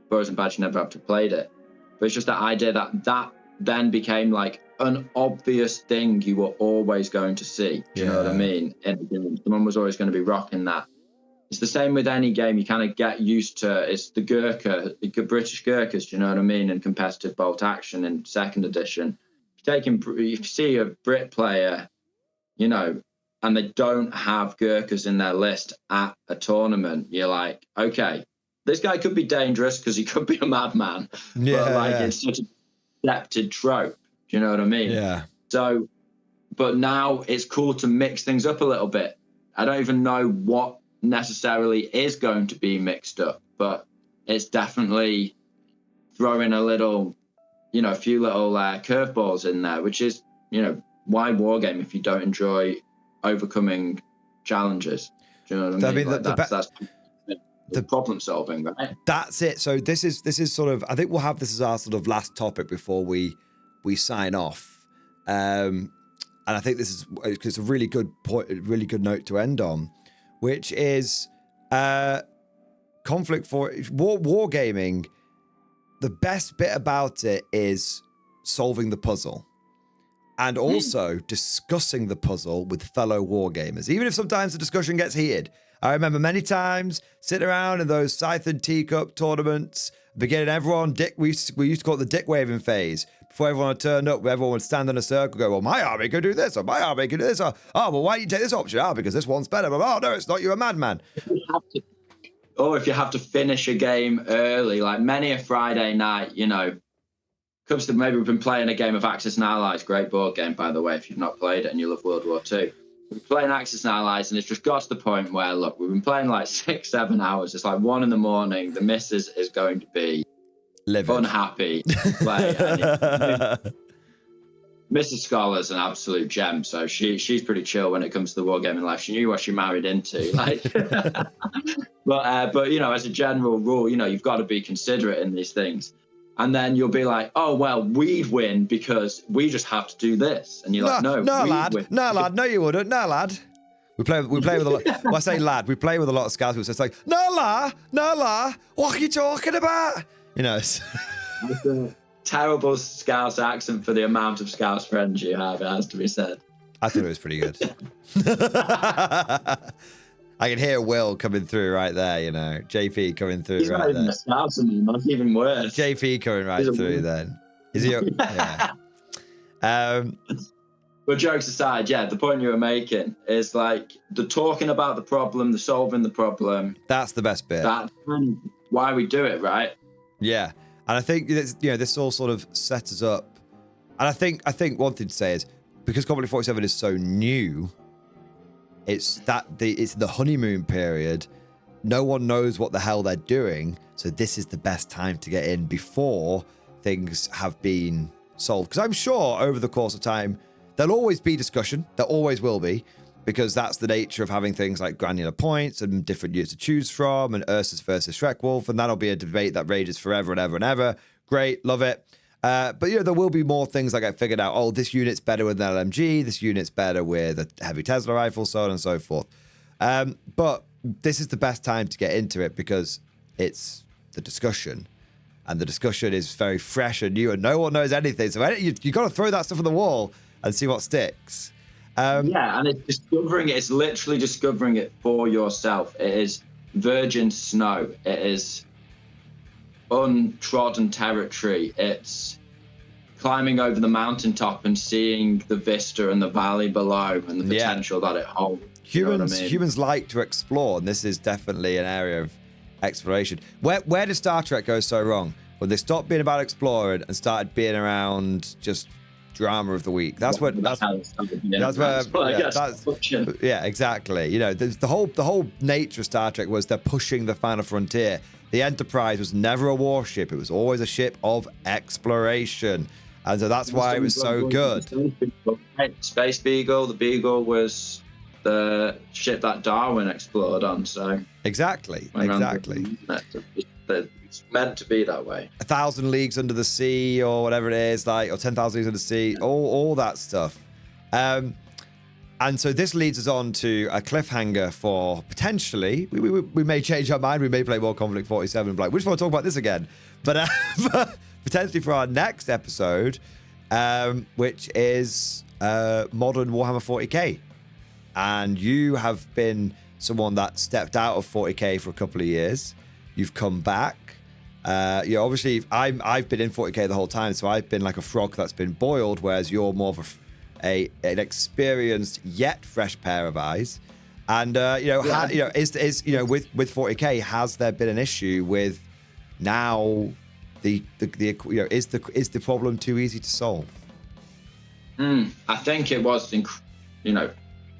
Burrows and Badgers, never have to played it. But it's just that idea that then became like an obvious thing you were always going to see. Do you know what I mean? In the game, someone was always going to be rocking that. It's the same with any game. You kind of get used to. It's the Gurkha, the British Gurkhas. Do you know what I mean? In competitive bolt action in 2nd edition, if you see a Brit player, you know, and they don't have Gurkhas in their list at a tournament, you're like, okay, this guy could be dangerous because he could be a madman. But like, it's such a accepted trope. Do you know what I mean? Yeah. So, but now it's cool to mix things up a little bit. I don't even know what necessarily is going to be mixed up, but it's definitely throwing a little, you know, a few little curveballs in there, which is, you know, why wargame if you don't enjoy overcoming challenges? Do you know what I mean? Like that's the problem solving, right? That's it. So this is sort of, I think we'll have this as our sort of last topic before we sign off. And I think this is, it's a really good point, a really good note to end on, which is conflict for wargaming. The best bit about it is solving the puzzle and also discussing the puzzle with fellow wargamers, even if sometimes the discussion gets heated. I remember many times sitting around in those Scythed Teacup tournaments, beginning everyone, we used to call it the dick waving phase. Before everyone had turned up, everyone would stand in a circle, go, well, my army could do this, or my army could do this, or, oh, well, why don't you take this option? Oh, because this one's better. But, oh, no, it's not, you're a madman. Or if you have to finish a game early, like many a Friday night, you know, comes to maybe we've been playing a game of Axis and Allies, great board game, by the way, if you've not played it and you love World War II. We're playing Axis and Allies, and it's just got to the point where, look, we've been playing like 6-7 hours. It's like 1 a.m. The missus is going to be unhappy to play. Mrs. Scholar's an absolute gem, so she's pretty chill when it comes to the wargaming life. She knew what she married into, like. But you know, as a general rule, you know, you've got to be considerate in these things. And then you'll be like, oh, well, we'd win because we just have to do this. And you're like, no, lad, no, you wouldn't. No, lad. We play with a lot. Well, I say lad, we play with a lot of scouts. So it's like, no, la. What are you talking about? You know, it's a terrible Scouse accent for the amount of Scouse friends you have, it has to be said. I thought it was pretty good. I can hear Will coming through right there, you know. JP coming through He's right not even there. A Scouse in him, that's even worse. JP coming right through then. Is he? Yeah. But jokes aside, yeah, the point you were making is like the talking about the problem, the solving the problem. That's the best bit. That's kind of why we do it, right? Yeah. And I think this all sort of sets us up. And I think one thing to say is because Konflikt 47 is so new, it's the honeymoon period. No one knows what the hell they're doing, so this is the best time to get in before things have been solved. Because I'm sure over the course of time, there'll always be discussion. There always will be, because that's the nature of having things like granular points and different units to choose from, and Ursus versus Shrekwolf, and that'll be a debate that rages forever and ever and ever. Great, love it. But you know, there will be more things like I figured out, oh, this unit's better with an LMG, this unit's better with a heavy Tesla rifle, so on and so forth. But this is the best time to get into it because it's the discussion. And the discussion is very fresh and new and no one knows anything. So you got to throw that stuff on the wall and see what sticks. Yeah, and it's discovering it. It's literally discovering it for yourself. It is virgin snow. It is untrodden territory. It's climbing over the mountaintop and seeing the vista and the valley below and the potential that it holds. Humans like to explore, and this is definitely an area of exploration. Where did Star Trek go so wrong? When they stopped being about exploring and started being around just drama of the week. Yeah, exactly. You know, the whole nature of Star Trek was they're pushing the final frontier. The Enterprise was never a warship. It was always a ship of exploration. And so that's why it was so good. Space Beagle. The Beagle was the ship that Darwin explored on. So exactly. It's meant to be that way. 1,000 Leagues Under the Sea, or whatever it is, like, or 10,000 Leagues Under the Sea, all that stuff. And so this leads us on to a cliffhanger for potentially, we may change our mind, we may play more Konflikt 47, like, we just want to talk about this again. But potentially for our next episode, which is modern Warhammer 40k. And you have been someone that stepped out of 40k for a couple of years. You've come back. Obviously, I've been in 40k the whole time, so I've been like a frog that's been boiled, whereas you're more of an experienced yet fresh pair of eyes. And with 40k, has there been an issue with now is the problem too easy to solve? I think it was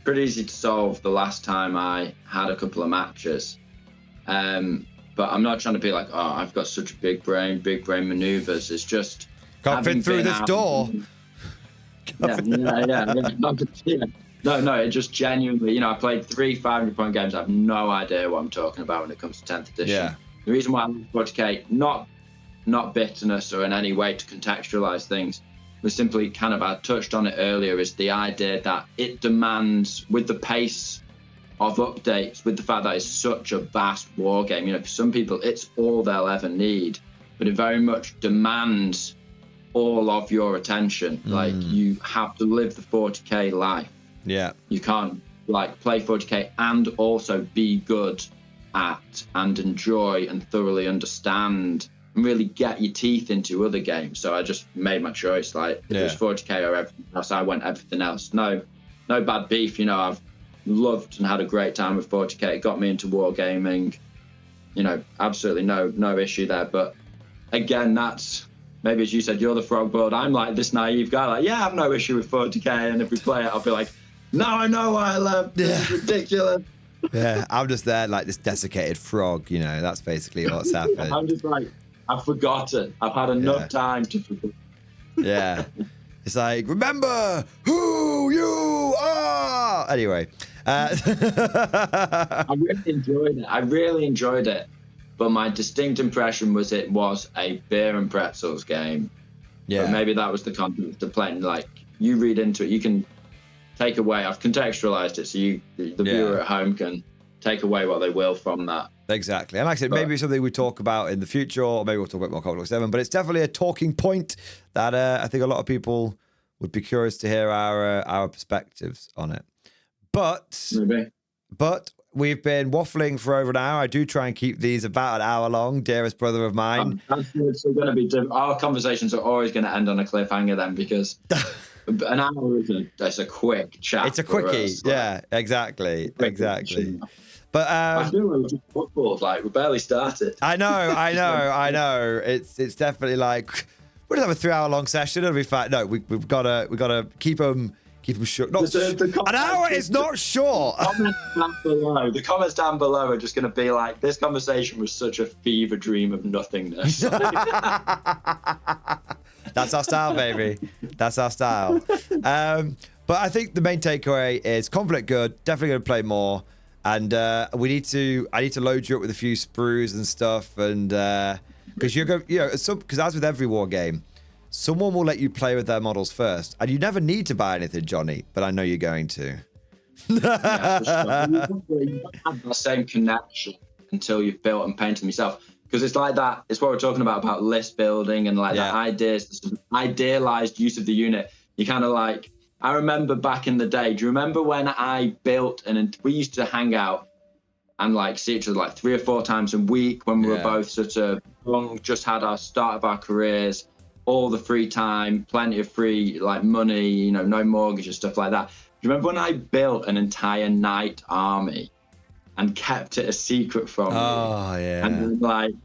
pretty easy to solve the last time I had a couple of matches. But I'm not trying to be like, oh, I've got such a big brain maneuvers. It's just can't fit through this door. Yeah. No, it just genuinely, I played 3 500-point games. I have no idea what I'm talking about when it comes to 10th edition. Yeah. The reason why I love 40k, not bitterness or in any way to contextualize things, was simply kind of, I touched on it earlier, is the idea that it demands, with the pace of updates, with the fact that it's such a vast war game, for some people it's all they'll ever need, but it very much demands all of your attention. Like, you have to live the 40k life. Yeah. You can't play 40k and also be good at and enjoy and thoroughly understand and really get your teeth into other games. So I just made my choice. If it was 40k or everything else, I went everything else. No bad beef. I've loved and had a great time with 40k. It got me into wargaming. Absolutely no issue there. But again, that's maybe, as you said, you're the frog board. I'm like this naive guy. I have no issue with 40k, and if we play it, I'll be like, now I know what I love. This is ridiculous. Yeah, I'm just there like this desiccated frog. That's basically what's happened. I'm just like, I've forgotten. I've had enough time to forget. Yeah. It's like, remember who you are. Anyway. I really enjoyed it. But my distinct impression was it was a beer and pretzels game. Yeah. But maybe that was the concept of playing. You read into it, you can take away. I've contextualized it, so the viewer at home can take away what they will from that. Exactly. And like I said, maybe something we talk about in the future, or maybe we'll talk about more Konflikt 7, but it's definitely a talking point that I think a lot of people would be curious to hear our perspectives on it. But we've been waffling for over an hour. I do try and keep these about an hour long, dearest brother of mine. It's going to be our conversations are always going to end on a cliffhanger then, because an hour is a quick chat. It's a quickie. Yeah, exactly. But I feel like we're football, we barely started. I know. It's definitely we'll have a 3-hour long session. It'll be fine. No, we've got to keep them short. An hour is not short. The comments down below are just going to be like, this conversation was such a fever dream of nothingness. That's our style, baby. That's our style. But I think the main takeaway is Konflikt good. Definitely going to play more. And I need to load you up with a few sprues and stuff. And because you're going, because as with every war game, someone will let you play with their models first, and you never need to buy anything, Johnny. But I know you're going to. Yeah, you don't have the same connection until you've built and painted them yourself. Because it's like that. It's what we're talking about list building and the ideas, the idealized use of the unit. You kind of I remember back in the day. Do you remember when I built and we used to hang out and see each other 3 or 4 times a week when we were both sort of young, just had our start of our careers, all the free time, plenty of free money, no mortgage and stuff like that. Do you remember when I built an entire knight army and kept it a secret from you? Oh yeah. And then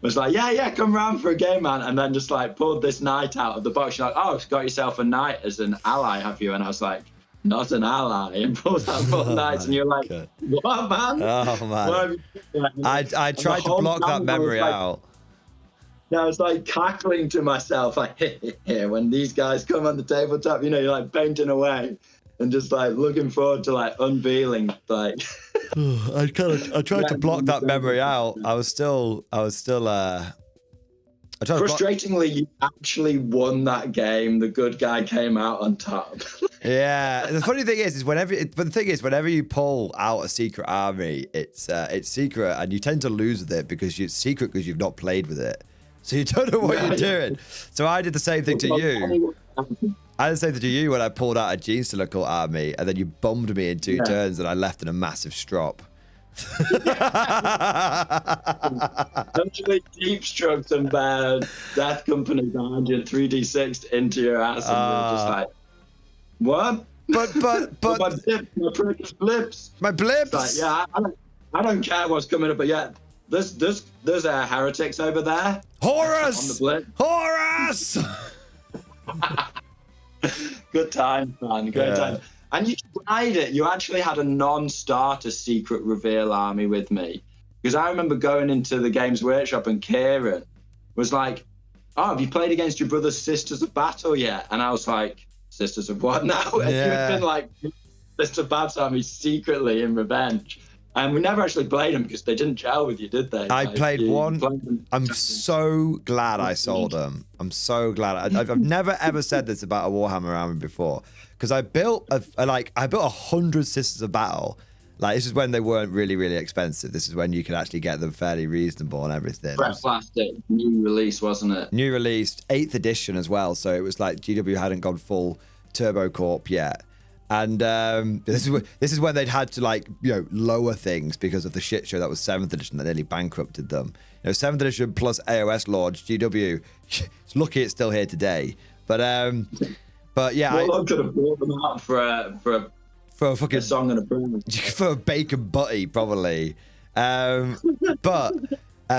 was yeah, come round for a game, man. And then just pulled this knight out of the box. You're oh, got yourself a knight as an ally, have you? And I was like, not an ally. And pulled out 4 knights, and you're like, what, man? Oh man. I tried to block that memory out. Yeah, I was cackling to myself, when these guys come on the tabletop, you're painting away and just looking forward to unveiling I tried to block that memory out. I was still frustratingly, you actually won that game. The good guy came out on top. Yeah. The funny thing is whenever you pull out a secret army, it's secret, and you tend to lose with it because it's secret because you've not played with it. So you don't know what you're doing. So I did the same thing to you. I did the same thing to you when I pulled out a Gene Cult army, and then you bombed me in 2 turns, and I left in a massive strop. Actually, deep strokes and Death Company behind you, 3d6 into your ass, and you're just like, what? But my precious blips. My blips. Like, yeah, I don't care what's coming up, but yeah, there's heretics over there. Horus. On the blip. Horus. Good time, man. Great time. And you tried it. You actually had a non-starter secret reveal army with me. Because I remember going into the Games Workshop and Kieran was like, oh, have you played against your brother's Sisters of Battle yet? And I was like, Sisters of what now? And you've been like, Sisters of Battle army secretly in revenge. And we never actually played them because they didn't gel with you, did they? I played one. I'm so glad I sold them. I'm so glad. I've never ever said this about a Warhammer army before, because I built 100 Sisters of Battle. Like, this is when they weren't really expensive. This is when you could actually get them fairly reasonable and everything. Fresh plastic, new release, wasn't it? New release, 8th edition as well. So it was like GW hadn't gone full Turbo Corp yet. And this is when they'd had to, like, you know, lower things because of the shit show that was 7th edition that nearly bankrupted them. You know, 7th edition plus AOS Lords, GW. It's lucky it's still here today. But yeah, I could have bought them out for a fucking song and a prayer. For a bacon butty, probably. But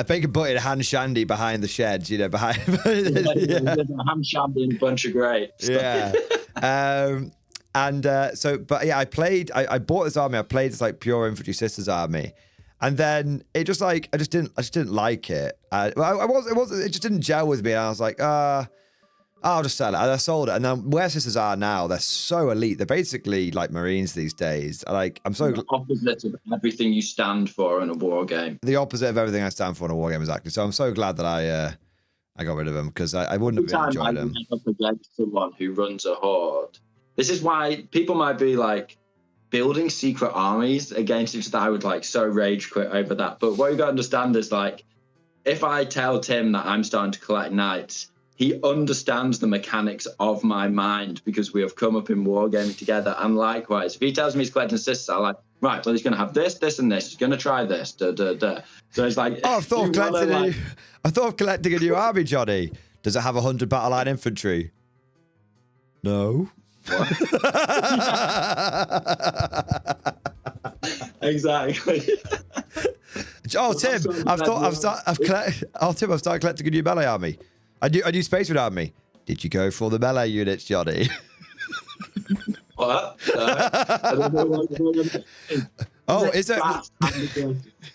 bacon butty and hand shandy behind the sheds, you know, behind. Ham shandy and a bunch of grapes. Yeah. But yeah, I bought this army. I played this like pure infantry sisters army, and then it just like I just didn't like it. It just didn't gel with me. And I was like, I'll just sell it. And I sold it. And then where sisters are now, they're so elite. They're basically like Marines these days. Like, I'm so the opposite of everything you stand for in a war game. The opposite of everything I stand for in a war game, exactly. So I'm so glad that I got rid of them, because I wouldn't have enjoyed them. Up against someone who runs a horde. This is why people might be like building secret armies against each other. I would like so rage quit over that. But what you got to understand is, like, if I tell Tim that I'm starting to collect knights, he understands the mechanics of my mind because we have come up in wargaming together. And likewise, if he tells me he's collecting sisters, I'm like, right, well, he's going to have this, this, and this. He's going to try this. So it's like, I thought of collecting a new army, Johnny. Does it have 100 battle line infantry? No. Exactly. Oh, Tim, I've started collecting a new melee army. A new space marine army. Did you go for the melee units, Johnny? What? I don't know what oh, is it?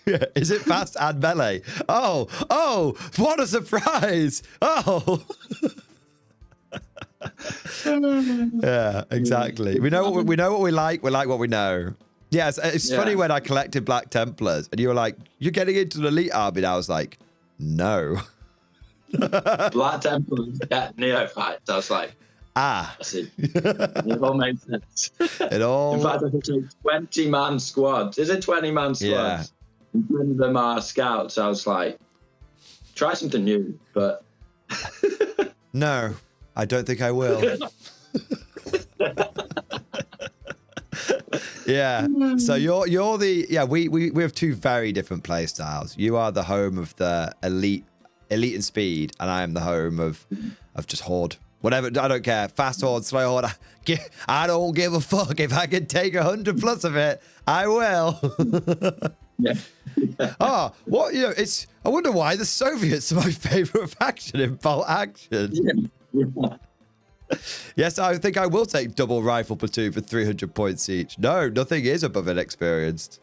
Yeah, is it fast and melee? Oh, what a surprise! Oh. Yeah, exactly. We know what we like. We like what we know. Yeah, it's funny when I collected Black Templars and you were like, "You're getting into an elite army." And I was like, "No." Black Templars get neophytes. I was like, I see. It all makes sense. It all. In fact, I could take 20-man squads. Is it 20-man squads? Yeah. And 20 of them are scouts. I was like, try something new, but. No, I don't think I will. Yeah. So you're the we have two very different play styles. You are the home of the elite and speed, and I am the home of just horde. Whatever, I don't care. Fast horde, slow horde. I don't give a fuck. If I can take 100 plus of it, I will. Yeah. Oh, what, you know, it's, I wonder why the Soviets are my favorite faction in bolt action. Yeah. Yes, I think I will take double rifle platoon for 300 points each. No, nothing is above inexperienced.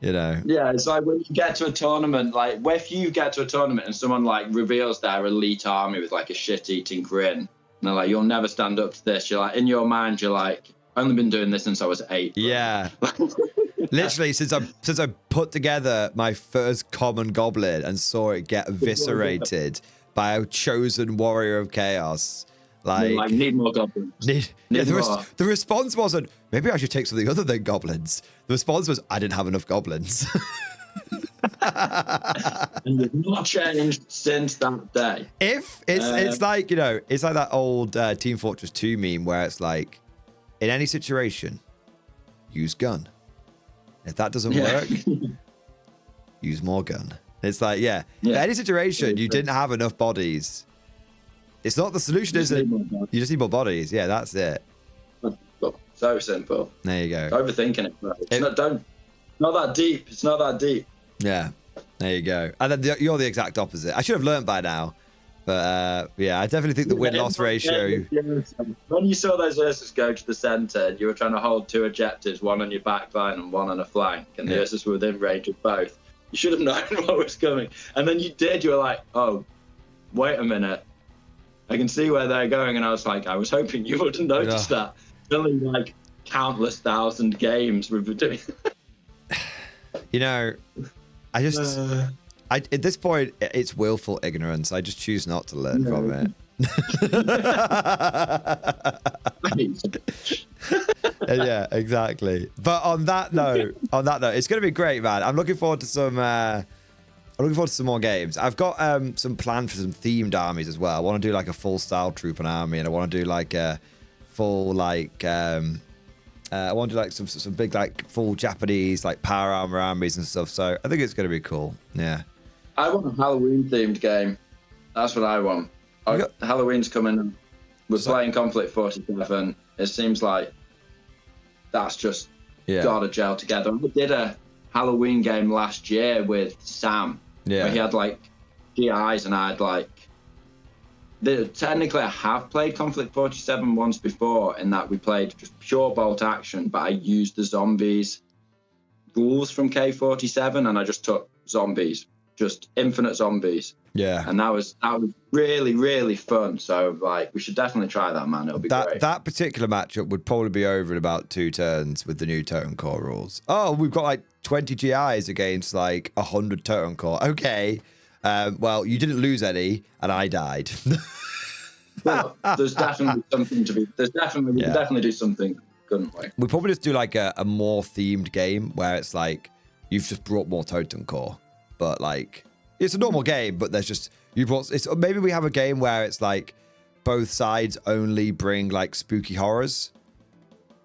You know. Yeah, it's like when you get to a tournament, like if you get to a tournament and someone like reveals their elite army with like a shit-eating grin, and they're like, "You'll never stand up to this." You're like, in your mind, you're like, "I've only been doing this since I was 8." Yeah. Literally, since I put together my first common goblin and saw it get eviscerated by a chosen warrior of chaos. Like need more goblins. The response wasn't, maybe I should take something other than goblins. The response was, I didn't have enough goblins. And you've not changed since that day. If it's like, you know, it's like that old Team Fortress 2 meme where it's like, in any situation, use gun. If that doesn't work, use more gun. It's like, in any situation you didn't have enough bodies. It's not the solution, is it? You just need more bodies. Yeah, that's it. So simple. There you go. Overthinking it, bro. It's not that deep. It's not that deep. Yeah, there you go. And then you're the exact opposite. I should have learned by now. But yeah, I definitely think the win-loss ratio. When you saw those Ursus go to the centre, and you were trying to hold two objectives, one on your back line and one on a flank, and the Ursus were within range of both. You should have known what was coming. And then you did. You were like, oh, wait a minute. I can see where they're going. And I was like, I was hoping you would have noticed that. Only like countless thousand games we've been doing. You know, at this point, it's willful ignorance. I just choose not to learn from it. Yeah, exactly. But on that note, it's going to be great, man. I'm looking forward to some. I'm looking forward to some more games. I've got some planned for some themed armies as well. I want to do like a full style troop and army, and I want to do like a full like. I want to do like some big like full Japanese like power armor armies and stuff. So I think it's going to be cool. Yeah. I want a Halloween themed game. That's what I want. Halloween's coming. We're playing Konflikt 47. It seems like that's just gotta gel together. We did a Halloween game last year with Sam. Yeah. Where he had like GIs and I had like. Technically, I have played Konflikt 47 once before in that we played just pure bolt action, but I used the zombies rules from K47 and I just took zombies. Just infinite zombies. Yeah. And that was really, really fun. So like we should definitely try that, man. It'll be great. That particular matchup would probably be over in about 2 turns with the new totem core rules. Oh, we've got like 20 GIs against like 100 totem core. Okay. Well, you didn't lose any and I died. Well, there's definitely something to be we can definitely do something, couldn't we? We'll probably just do like a more themed game where it's like you've just brought more totem core. But like it's a normal game, but there's just maybe we have a game where it's like both sides only bring like spooky horrors.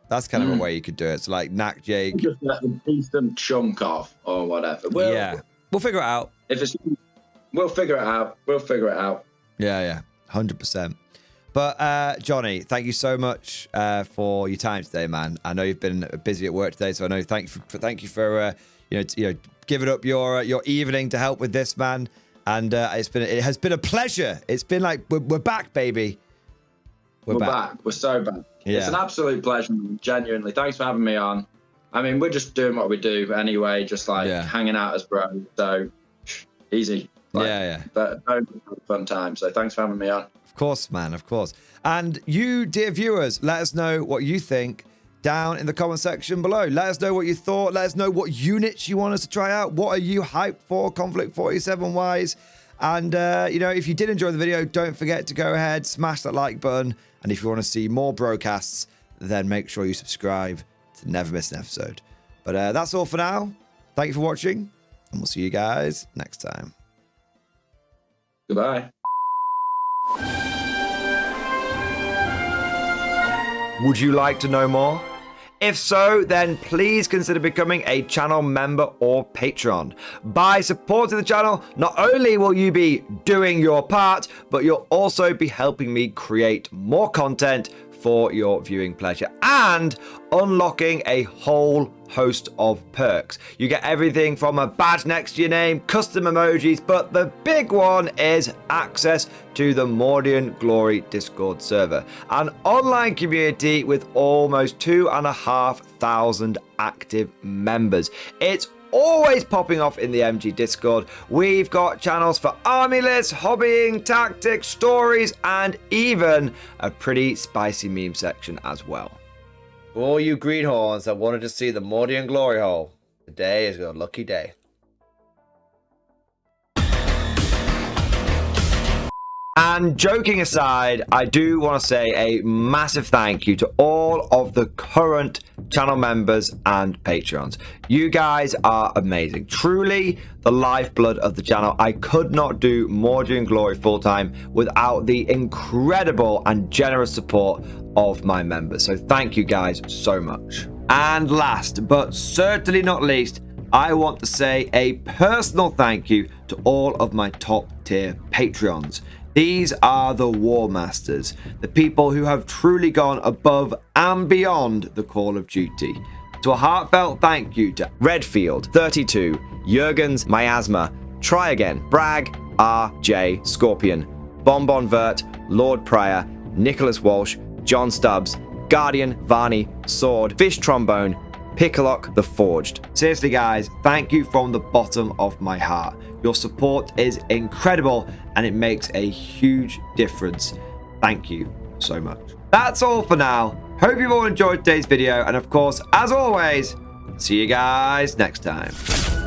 That's kind of a way you could do it. So like Knack Jake, just let a decent chunk off or whatever. We'll figure it out. We'll figure it out. Yeah, 100%. But Johnny, thank you so much for your time today, man. I know you've been busy at work today, so I know thank you for giving up your evening to help with this, man. And it has been a pleasure. It's been like we're back, baby. We're back. We're so back. Yeah. It's an absolute pleasure, genuinely. Thanks for having me on. I mean, we're just doing what we do anyway, just like hanging out as bros. So easy. But fun time. So thanks for having me on. Of course, man. Of course. And you, dear viewers, let us know what you think down in the comment section below. Let us know what you thought. Let us know what units you want us to try out. What are you hyped for Konflikt 47 wise? And, if you did enjoy the video, don't forget to go ahead, smash that like button. And if you want to see more broadcasts, then make sure you subscribe to never miss an episode. But that's all for now. Thank you for watching, and we'll see you guys next time. Goodbye. Would you like to know more? If so, then please consider becoming a channel member or patron. By supporting the channel, not only will you be doing your part, but you'll also be helping me create more content for your viewing pleasure and unlocking a whole host of perks. You get everything from a badge next to your name, custom emojis, but the big one is access to the Mordian Glory Discord server, an online community with almost 2,500 active members. It's always popping off in the MG Discord. We've got channels for army lists, hobbying, tactics, stories, and even a pretty spicy meme section as well. For all you greenhorns that wanted to see the Mordian glory hole, today is your lucky day. And joking aside, I do want to say a massive thank you to all of the current channel members and Patreons. You guys are amazing. Truly the lifeblood of the channel. I could not do Mordian Glory full-time without the incredible and generous support of my members. So thank you guys so much. And last, but certainly not least, I want to say a personal thank you to all of my top tier Patreons. These are the War Masters, the people who have truly gone above and beyond the call of duty. So a heartfelt thank you to Redfield, 32, Jurgens, Miasma, Try Again, Bragg, RJ, Scorpion, Bonbon Vert, Lord Pryor, Nicholas Walsh, John Stubbs, Guardian, Varney, Sword, Fish Trombone, Picklock the Forged. Seriously guys, thank you from the bottom of my heart. Your support is incredible and it makes a huge difference. Thank you so much. That's all for now. Hope you've all enjoyed today's video, and of course, as always, see you guys next time.